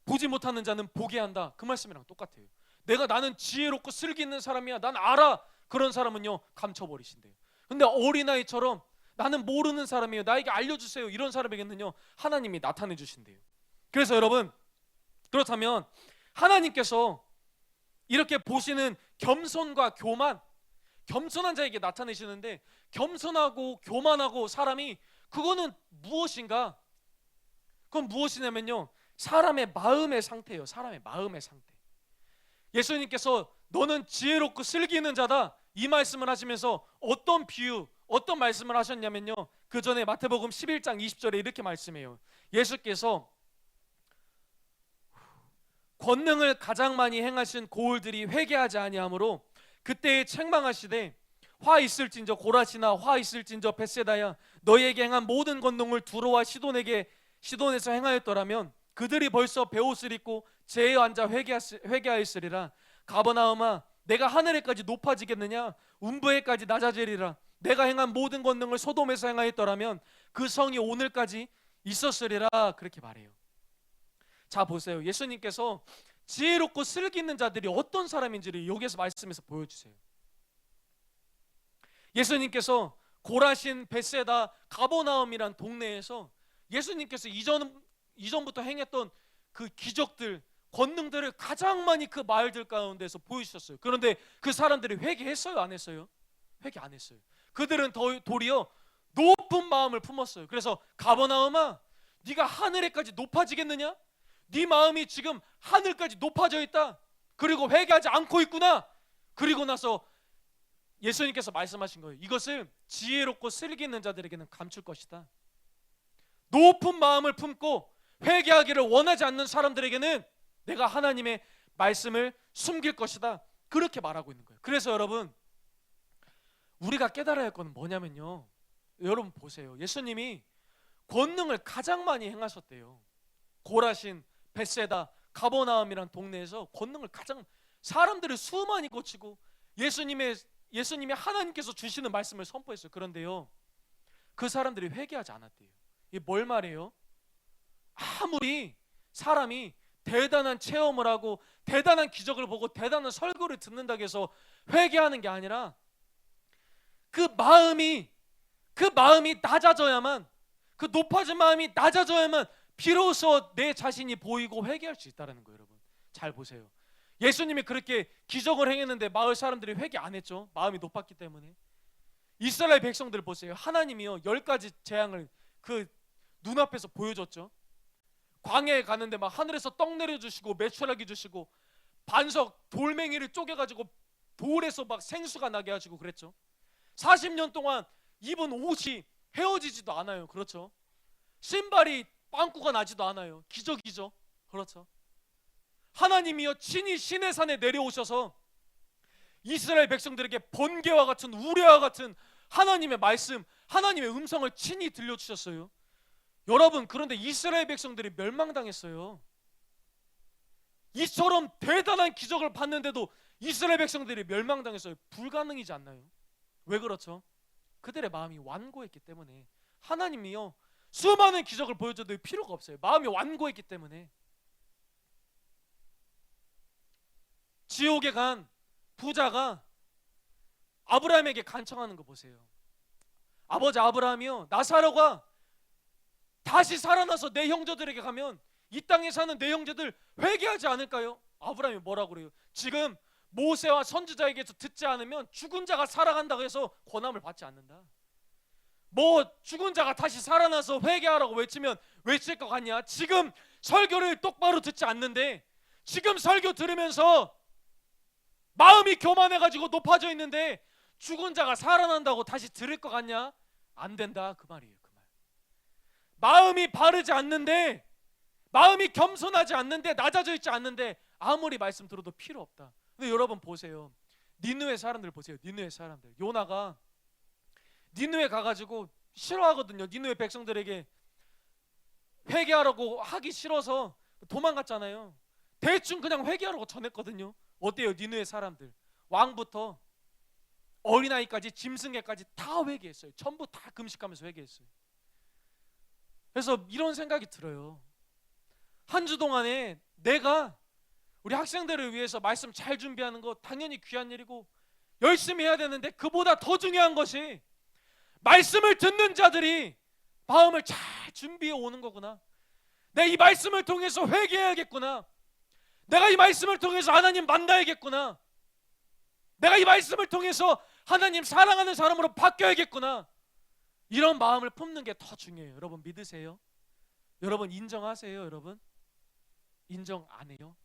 보지 못하는 자는 보게 한다, 그 말씀이랑 똑같아요. 나는 지혜롭고 슬기 있는 사람이야, 난 알아, 그런 사람은요 감춰버리신대요. 근데 어린아이처럼 나는 모르는 사람이에요, 나에게 알려주세요, 이런 사람에게는요 하나님이 나타내 주신대요. 그래서 여러분, 그렇다면 하나님께서 이렇게 보시는 겸손과 교만, 겸손한 자에게 나타내시는데 겸손하고 교만하고 사람이, 그거는 무엇인가? 그건 무엇이냐면요 사람의 마음의 상태예요. 사람의 마음의 상태. 예수님께서 너는 지혜롭고 슬기 있는 자다, 이 말씀을 하시면서 어떤 비유, 어떤 말씀을 하셨냐면요, 그 전에 마태복음 11장 20절에 이렇게 말씀해요. 예수께서 권능을 가장 많이 행하신 고을들이 회개하지 아니하므로 그때에 책망하시되 화 있을진저 고라시나 화 있을진저 벳세다야, 너희에게 행한 모든 권능을 두로와 시돈에서 행하였더라면 그들이 벌써 베옷을 입고 제에 앉아 회개하였으리라. 가버나움아, 내가 하늘에까지 높아지겠느냐? 운부에까지 낮아지리라. 내가 행한 모든 권능을 소돔에서 행하였더라면 그 성이 오늘까지 있었으리라. 그렇게 말해요. 자, 보세요. 예수님께서 지혜롭고 슬기 있는 자들이 어떤 사람인지를 여기에서 말씀에서 보여주세요. 예수님께서 고라신, 벳세다, 가버나움이란 동네에서 예수님께서 이전부터 행했던 그 기적들, 권능들을 가장 많이 그 마을들 가운데서 보여주셨어요. 그런데 그 사람들이 회개했어요, 안 했어요? 회개 안 했어요. 그들은 도리어 높은 마음을 품었어요. 그래서 가버나움아, 네가 하늘에까지 높아지겠느냐? 네 마음이 지금 하늘까지 높아져 있다. 그리고 회개하지 않고 있구나. 그리고 나서 예수님께서 말씀하신 거예요. 이것을 지혜롭고 슬기 있는 자들에게는 감출 것이다. 높은 마음을 품고 회개하기를 원하지 않는 사람들에게는 내가 하나님의 말씀을 숨길 것이다. 그렇게 말하고 있는 거예요. 그래서 여러분, 우리가 깨달아야 할 건 뭐냐면요, 여러분 보세요. 예수님이 권능을 가장 많이 행하셨대요. 고라신, 벳세다, 가버나움이란 동네에서 권능을 가장, 사람들을 수많이 고치고 예수님이 하나님께서 주시는 말씀을 선포했어요. 그런데요, 그 사람들이 회개하지 않았대요. 이게 뭘 말해요? 아무리 사람이 대단한 체험을 하고 대단한 기적을 보고 대단한 설교를 듣는다고 해서 회개하는 게 아니라 그 마음이 낮아져야만, 그 높아진 마음이 낮아져야만 비로소 내 자신이 보이고 회개할 수 있다는 거예요. 여러분 잘 보세요. 예수님이 그렇게 기적을 행했는데 마을 사람들이 회개 안 했죠. 마음이 높았기 때문에. 이스라엘 백성들 보세요. 하나님이요 10가지 재앙을 그 눈앞에서 보여줬죠. 광야에 가는데 막 하늘에서 떡 내려주시고 메추라기 주시고 반석 돌멩이를 쪼개가지고 돌에서 막 생수가 나게 하시고 그랬죠. 40년 동안 입은 옷이 헤어지지도 않아요. 그렇죠. 신발이 빵꾸가 나지도 않아요. 기적이죠. 그렇죠. 하나님이여 친히 시내산에 내려오셔서 이스라엘 백성들에게 번개와 같은 우레와 같은 하나님의 말씀, 하나님의 음성을 친히 들려주셨어요. 여러분, 그런데 이스라엘 백성들이 멸망당했어요. 이처럼 대단한 기적을 봤는데도 이스라엘 백성들이 멸망당했어요. 불가능이지 않나요? 왜 그렇죠? 그들의 마음이 완고했기 때문에 하나님이요 수많은 기적을 보여줘도 필요가 없어요. 마음이 완고했기 때문에. 지옥에 간 부자가 아브라함에게 간청하는 거 보세요. 아버지 아브라함이요, 나사로가 다시 살아나서 내 형제들에게 가면 이 땅에 사는 내 형제들 회개하지 않을까요? 아브라함이 뭐라고 그래요? 지금 모세와 선지자에게서 듣지 않으면 죽은 자가 살아간다고 해서 권함을 받지 않는다. 뭐 죽은 자가 다시 살아나서 회개하라고 외치면 외칠 것 같냐? 지금 설교를 똑바로 듣지 않는데, 지금 설교 들으면서 마음이 교만해가지고 높아져 있는데 죽은 자가 살아난다고 다시 들을 것 같냐? 안 된다, 그 말이에요. 그 말. 마음이 바르지 않는데, 마음이 겸손하지 않는데, 낮아져 있지 않는데 아무리 말씀 들어도 필요 없다. 근데 여러분 보세요. 니느웨 사람들 보세요. 니느웨 사람들. 요나가 니느웨 가가지고 싫어하거든요. 니느웨 백성들에게 회개하라고 하기 싫어서 도망갔잖아요. 대충 그냥 회개하라고 전했거든요. 어때요? 니느웨 사람들 왕부터 어린아이까지 짐승애까지 다 회개했어요. 전부 다 금식하면서 회개했어요. 그래서 이런 생각이 들어요. 한 주 동안에 내가 우리 학생들을 위해서 말씀 잘 준비하는 거 당연히 귀한 일이고 열심히 해야 되는데, 그보다 더 중요한 것이 말씀을 듣는 자들이 마음을 잘 준비해 오는 거구나. 내가 이 말씀을 통해서 회개해야겠구나. 내가 이 말씀을 통해서 하나님 만나야겠구나. 내가 이 말씀을 통해서 하나님 사랑하는 사람으로 바뀌어야겠구나. 이런 마음을 품는 게 더 중요해요. 여러분 믿으세요? 여러분 인정하세요? 여러분 인정 안 해요?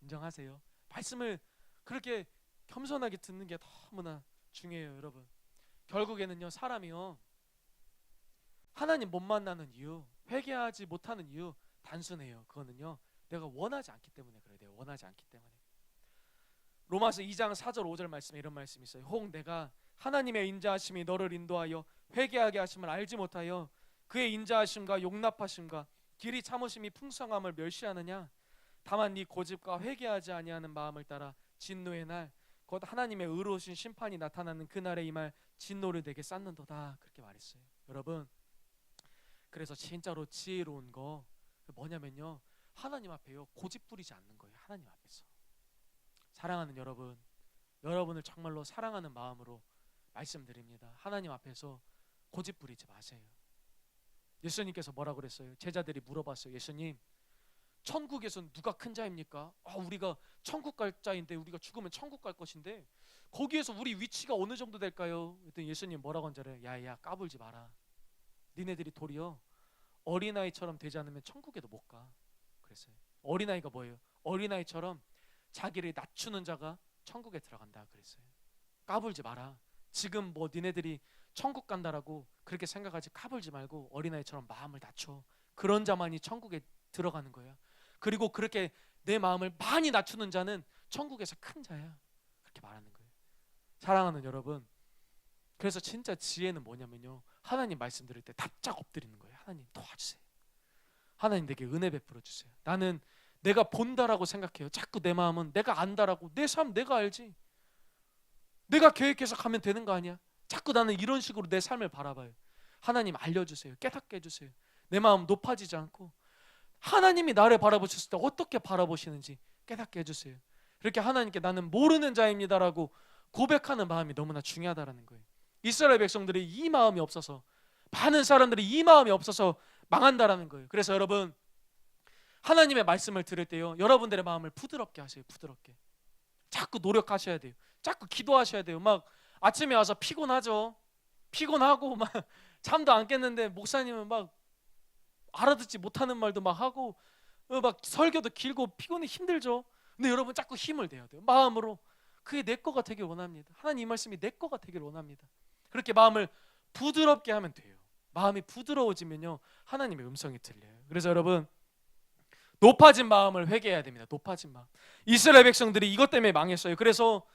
인정하세요? 말씀을 그렇게 겸손하게 듣는 게 너무나 중요해요. 여러분 결국에는요, 사람이요 하나님 못 만나는 이유, 회개하지 못하는 이유 단순해요. 그거는요, 내가 원하지 않기 때문에 그래요. 내가 원하지 않기 때문에. 로마서 2장 4절 5절 말씀에 이런 말씀이 있어요. 혹 내가 하나님의 인자하심이 너를 인도하여 회개하게 하심을 알지 못하여 그의 인자하심과 용납하심과 길이 참으심이 풍성함을 멸시하느냐? 다만 네 고집과 회개하지 아니하는 마음을 따라 진노의 날 곧 하나님의 의로우신 심판이 나타나는 그날에 임할 진노를 내게 쌓는도다. 그렇게 말했어요. 여러분 그래서 진짜로 지혜로운 거 뭐냐면요, 하나님 앞에요 고집 부리지 않는 거예요. 하나님 앞에서. 사랑하는 여러분, 여러분을 정말로 사랑하는 마음으로 말씀드립니다. 하나님 앞에서 고집 부리지 마세요. 예수님께서 뭐라고 그랬어요? 제자들이 물어봤어요. 예수님, 천국에선 누가 큰 자입니까? 우리가 천국 갈 자인데, 우리가 죽으면 천국 갈 것인데 거기에서 우리 위치가 어느 정도 될까요? 그랬더니 예수님 뭐라고 한 줄 알아요? 야야 까불지 마라. 니네들이 도리어 어린아이처럼 되지 않으면 천국에도 못 가. 그랬어요. 어린아이가 뭐예요? 어린아이처럼 자기를 낮추는 자가 천국에 들어간다 그랬어요. 까불지 마라. 지금 뭐 니네들이 천국 간다라고 그렇게 생각하지 까불지 말고 어린아이처럼 마음을 낮춰. 그런 자만이 천국에 들어가는 거야. 그리고 그렇게 내 마음을 많이 낮추는 자는 천국에서 큰 자야. 그렇게 말하는 거예요. 사랑하는 여러분, 그래서 진짜 지혜는 뭐냐면요, 하나님 말씀 들을 때 답작 엎드리는 거예요. 하나님 도와주세요. 하나님 내게 은혜 베풀어 주세요. 나는 내가 본다라고 생각해요. 자꾸 내 마음은 내가 안다라고. 내 삶 내가 알지. 내가 계획해서 가면 되는 거 아니야. 자꾸 나는 이런 식으로 내 삶을 바라봐요. 하나님 알려주세요. 깨닫게 해주세요. 내 마음 높아지지 않고 하나님이 나를 바라보셨을 때 어떻게 바라보시는지 깨닫게 해주세요. 이렇게 하나님께 나는 모르는 자입니다라고 고백하는 마음이 너무나 중요하다라는 거예요. 이스라엘 백성들이 이 마음이 없어서, 많은 사람들이 이 마음이 없어서 망한다라는 거예요. 그래서 여러분 하나님의 말씀을 들을 때요, 여러분들의 마음을 부드럽게 하세요. 부드럽게. 자꾸 노력하셔야 돼요. 자꾸 기도하셔야 돼요. 막 아침에 와서 피곤하죠. 피곤하고 막 잠도 안 깼는데 목사님은 막 알아듣지 못하는 말도 막 하고 막 설교도 길고 피곤해 힘들죠. 근데 여러분 자꾸 힘을 내야 돼요. 마음으로. 그게 내 거가 되길 원합니다. 하나님 이 말씀이 내 거가 되길 원합니다. 그렇게 마음을 부드럽게 하면 돼요. 마음이 부드러워지면요, 하나님의 음성이 들려요. 그래서 여러분 높아진 마음을 회개해야 됩니다. 높아진 마음. 이스라엘 백성들이 이것 때문에 망했어요. 그래서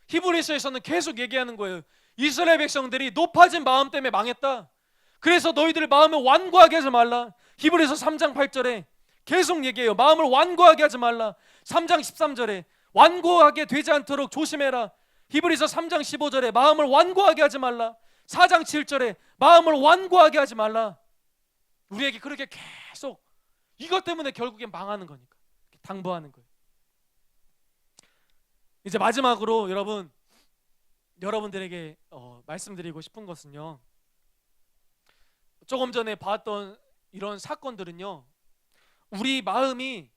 히브리서에서는 계속 얘기하는 거예요. 이스라엘 백성들이 높아진 마음 때문에 망했다. 그래서 너희들 마음을 완고하게 하지 말라. 히브리서 3장 8절에 계속 얘기해요. 마음을 완고하게 하지 말라. 3장 13절에 완고하게 되지 않도록 조심해라. 히브리서 3장 15절에 마음을 완고하게 하지 말라. 4장 7절에 마음을 완고하게 하지 말라. 우리에게 그렇게 계속 이것 때문에 결국엔 망하는 거니까 당부하는 거예요. 이제 마지막으로 여러분들에게 말씀드리고 싶은 것은요, 조금 전에 봤던 이런 사건들은요, 우리 마음이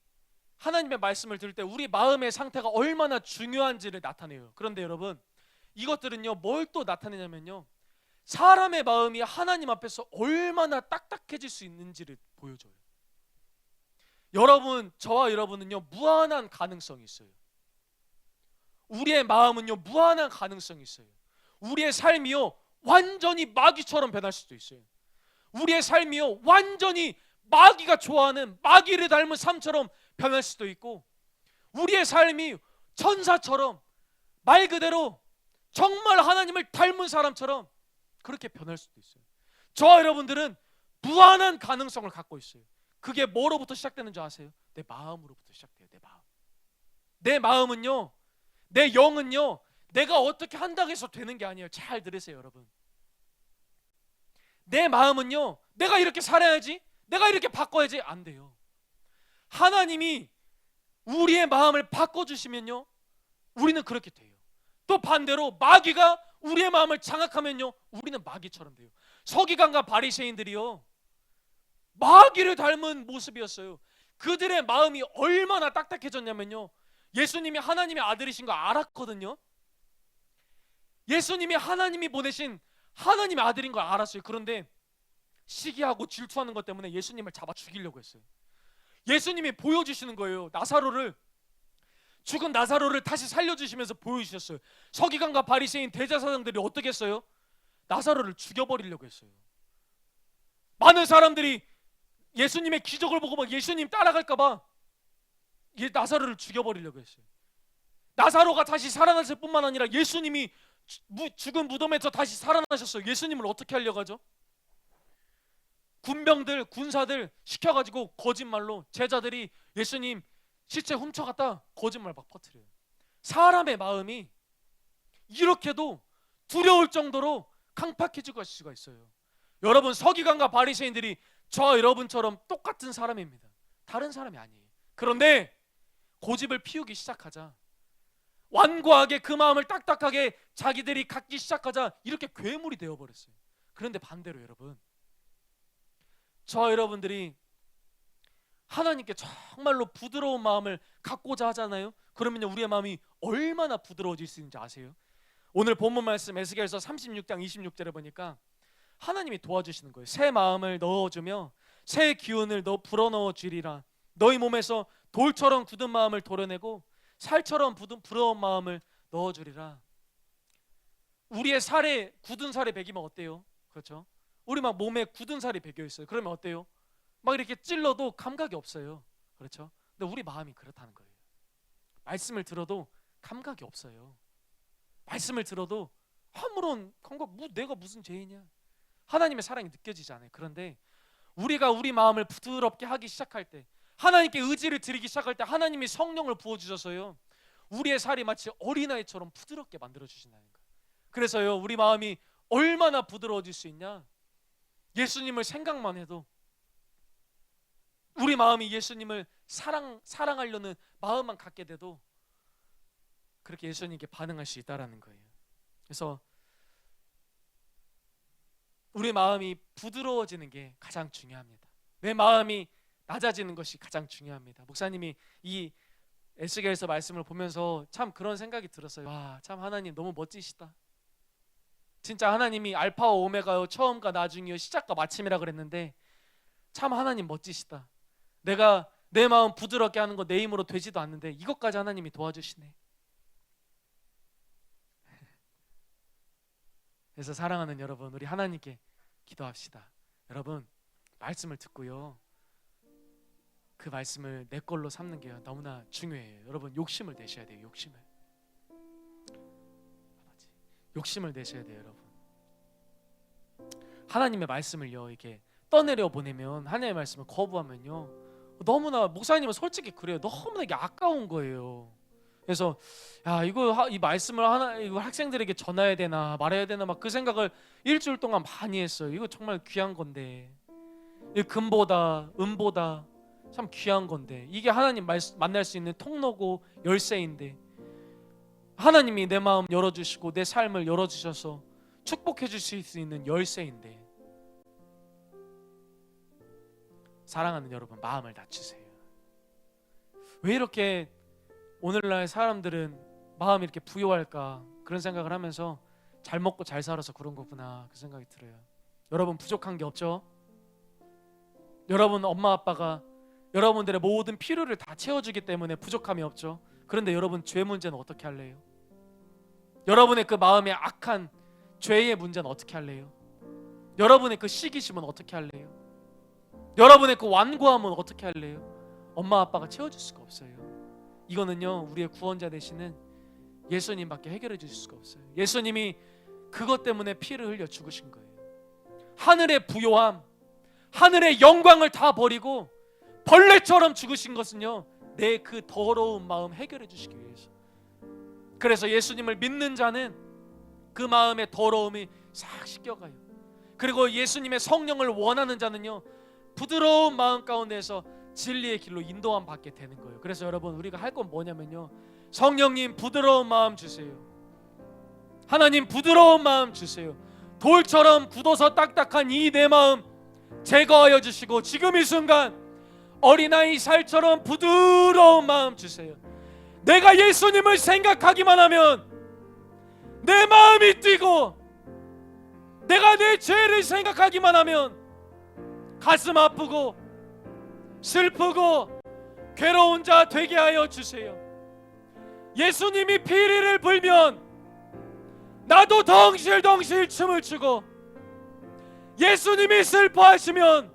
하나님의 말씀을 들을 때 우리 마음의 상태가 얼마나 중요한지를 나타내요. 그런데 여러분, 이것들은요 뭘 또 나타내냐면요, 사람의 마음이 하나님 앞에서 얼마나 딱딱해질 수 있는지를 보여줘요. 저와 여러분은요 무한한 가능성이 있어요. 우리의 마음은요 무한한 가능성이 있어요. 우리의 삶이요 완전히 마귀처럼 변할 수도 있어요. 우리의 삶이요 완전히 마귀가 좋아하는 마귀를 닮은 삶처럼 변할 수도 있고, 우리의 삶이 천사처럼 말 그대로 정말 하나님을 닮은 사람처럼 그렇게 변할 수도 있어요. 저와 여러분들은 무한한 가능성을 갖고 있어요. 그게 뭐로부터 시작되는 줄 아세요? 내 마음으로부터 시작돼요. 내 마음. 내 마음은요, 내 영은요, 내가 어떻게 한다고 해서 되는 게 아니에요. 잘 들으세요, 여러분. 내 마음은요, 내가 이렇게 살아야지, 내가 이렇게 바꿔야지, 안 돼요. 하나님이 우리의 마음을 바꿔주시면요, 우리는 그렇게 돼요. 또 반대로 마귀가 우리의 마음을 장악하면요, 우리는 마귀처럼 돼요. 서기관과 바리새인들이요 마귀를 닮은 모습이었어요. 그들의 마음이 얼마나 딱딱해졌냐면요, 예수님이 하나님의 아들이신 거 알았거든요. 예수님이 하나님이 보내신 하나님의 아들인 걸 알았어요. 그런데 시기하고 질투하는 것 때문에 예수님을 잡아 죽이려고 했어요. 예수님이 보여주시는 거예요. 죽은 나사로를 다시 살려주시면서 보여주셨어요. 서기관과 바리새인 대제사장들이 어떻게 했어요? 나사로를 죽여버리려고 했어요. 많은 사람들이 예수님의 기적을 보고 막 예수님 따라갈까봐 나사로를 죽여버리려고 했어요. 나사로가 다시 살아났을 뿐만 아니라 예수님이 죽은 무덤에서 다시 살아나셨어요. 예수님을 어떻게 하려고 하죠? 군사들 시켜가지고 거짓말로 제자들이 예수님 시체 훔쳐갔다 거짓말 막 퍼뜨려요. 사람의 마음이 이렇게도 두려울 정도로 강팍해질 수가 있어요. 여러분, 서기관과 바리새인들이 저와 여러분처럼 똑같은 사람입니다. 다른 사람이 아니에요. 그런데 고집을 피우기 시작하자, 완고하게 그 마음을 딱딱하게 자기들이 갖기 시작하자 이렇게 괴물이 되어버렸어요. 그런데 반대로 여러분, 저와 여러분들이 하나님께 정말로 부드러운 마음을 갖고자 하잖아요. 그러면요 우리의 마음이 얼마나 부드러워질 수 있는지 아세요? 오늘 본문 말씀 에스겔서 36장 26절에 보니까 하나님이 도와주시는 거예요. 새 마음을 넣어주며 새 기운을 불어넣어 주리라. 너희 몸에서 돌처럼 굳은 마음을 도려내고 살처럼 부드러운 마음을 넣어주리라. 우리의 살에 굳은 살이 배기면 어때요? 그렇죠? 우리 막 몸에 굳은 살이 배겨 있어요. 그러면 어때요? 막 이렇게 찔러도 감각이 없어요. 그렇죠? 근데 우리 마음이 그렇다는 거예요. 말씀을 들어도 감각이 없어요. 말씀을 들어도 아무런 감각, 내가 무슨 죄이냐? 하나님의 사랑이 느껴지지 않아요. 그런데 우리가 우리 마음을 부드럽게 하기 시작할 때, 하나님께 의지를 드리기 시작할 때 하나님이 성령을 부어주셔서요 우리의 살이 마치 어린아이처럼 부드럽게 만들어주신다는 거예요. 그래서요 우리 마음이 얼마나 부드러워질 수 있냐? 예수님을 생각만 해도 우리 마음이 예수님을 사랑하려는 마음만 갖게 돼도 그렇게 예수님께 반응할 수 있다라는 거예요. 그래서 우리 마음이 부드러워지는 게 가장 중요합니다. 내 마음이 낮아지는 것이 가장 중요합니다. 목사님이 이 에스겔서 말씀을 보면서 참 그런 생각이 들었어요. 와, 참 하나님 너무 멋지시다. 진짜 하나님이 알파와 오메가요, 처음과 나중이요, 시작과 마침이라 그랬는데 참 하나님 멋지시다. 내가 내 마음 부드럽게 하는 거 내 힘으로 되지도 않는데 이것까지 하나님이 도와주시네. 그래서 사랑하는 여러분, 우리 하나님께 기도합시다. 여러분, 말씀을 듣고요 그 말씀을 내 걸로 삼는 게 너무나 중요해요. 여러분, 욕심을 내셔야 돼요. 욕심을 내셔야 돼요. 여러분, 하나님의 말씀을요 이렇게 떠내려 보내면, 하나님의 말씀을 거부하면요 너무나, 목사님은 솔직히 그래요, 너무나 이게 아까운 거예요. 그래서 야 이거 이 말씀을 하나 이거 학생들에게 전해야 되나 말해야 되나 막 그 생각을 일주일 동안 많이 했어요. 이거 정말 귀한 건데, 이 금보다 은보다 참 귀한 건데, 이게 하나님 만날 수 있는 통로고 열쇠인데, 하나님이 내 마음 열어주시고 내 삶을 열어주셔서 축복해 주실 수 있는 열쇠인데, 사랑하는 여러분, 마음을 닫히세요. 왜 이렇게 오늘날 사람들은 마음이 이렇게 부요할까, 그런 생각을 하면서 잘 먹고 잘 살아서 그런 거구나, 그 생각이 들어요. 여러분, 부족한 게 없죠? 여러분 엄마 아빠가 여러분들의 모든 필요를 다 채워주기 때문에 부족함이 없죠. 그런데 여러분, 죄 문제는 어떻게 할래요? 여러분의 그 마음의 악한 죄의 문제는 어떻게 할래요? 여러분의 그 시기심은 어떻게 할래요? 여러분의 그 완고함은 어떻게 할래요? 엄마 아빠가 채워줄 수가 없어요. 이거는요, 우리의 구원자 되시는 예수님밖에 해결해 주실 수가 없어요. 예수님이 그것 때문에 피를 흘려 죽으신 거예요. 하늘의 부요함, 하늘의 영광을 다 버리고 벌레처럼 죽으신 것은요, 내 그 더러운 마음 해결해 주시기 위해서. 그래서 예수님을 믿는 자는 그 마음의 더러움이 싹 씻겨가요. 그리고 예수님의 성령을 원하는 자는요, 부드러운 마음 가운데서 진리의 길로 인도함 받게 되는 거예요. 그래서 여러분, 우리가 할 건 뭐냐면요, 성령님 부드러운 마음 주세요. 하나님 부드러운 마음 주세요. 돌처럼 굳어서 딱딱한 이 내 마음 제거하여 주시고, 지금 이 순간 어린아이 살처럼 부드러운 마음 주세요. 내가 예수님을 생각하기만 하면 내 마음이 뛰고, 내가 내 죄를 생각하기만 하면 가슴 아프고 슬프고 괴로운 자 되게 하여 주세요. 예수님이 피리를 불면 나도 덩실덩실 춤을 추고, 예수님이 슬퍼하시면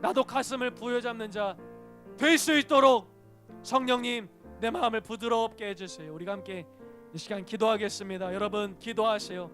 나도 가슴을 부여잡는 자 될 수 있도록 성령님, 내 마음을 부드럽게 해주세요. 우리가 함께 이 시간 기도하겠습니다. 여러분, 기도하세요.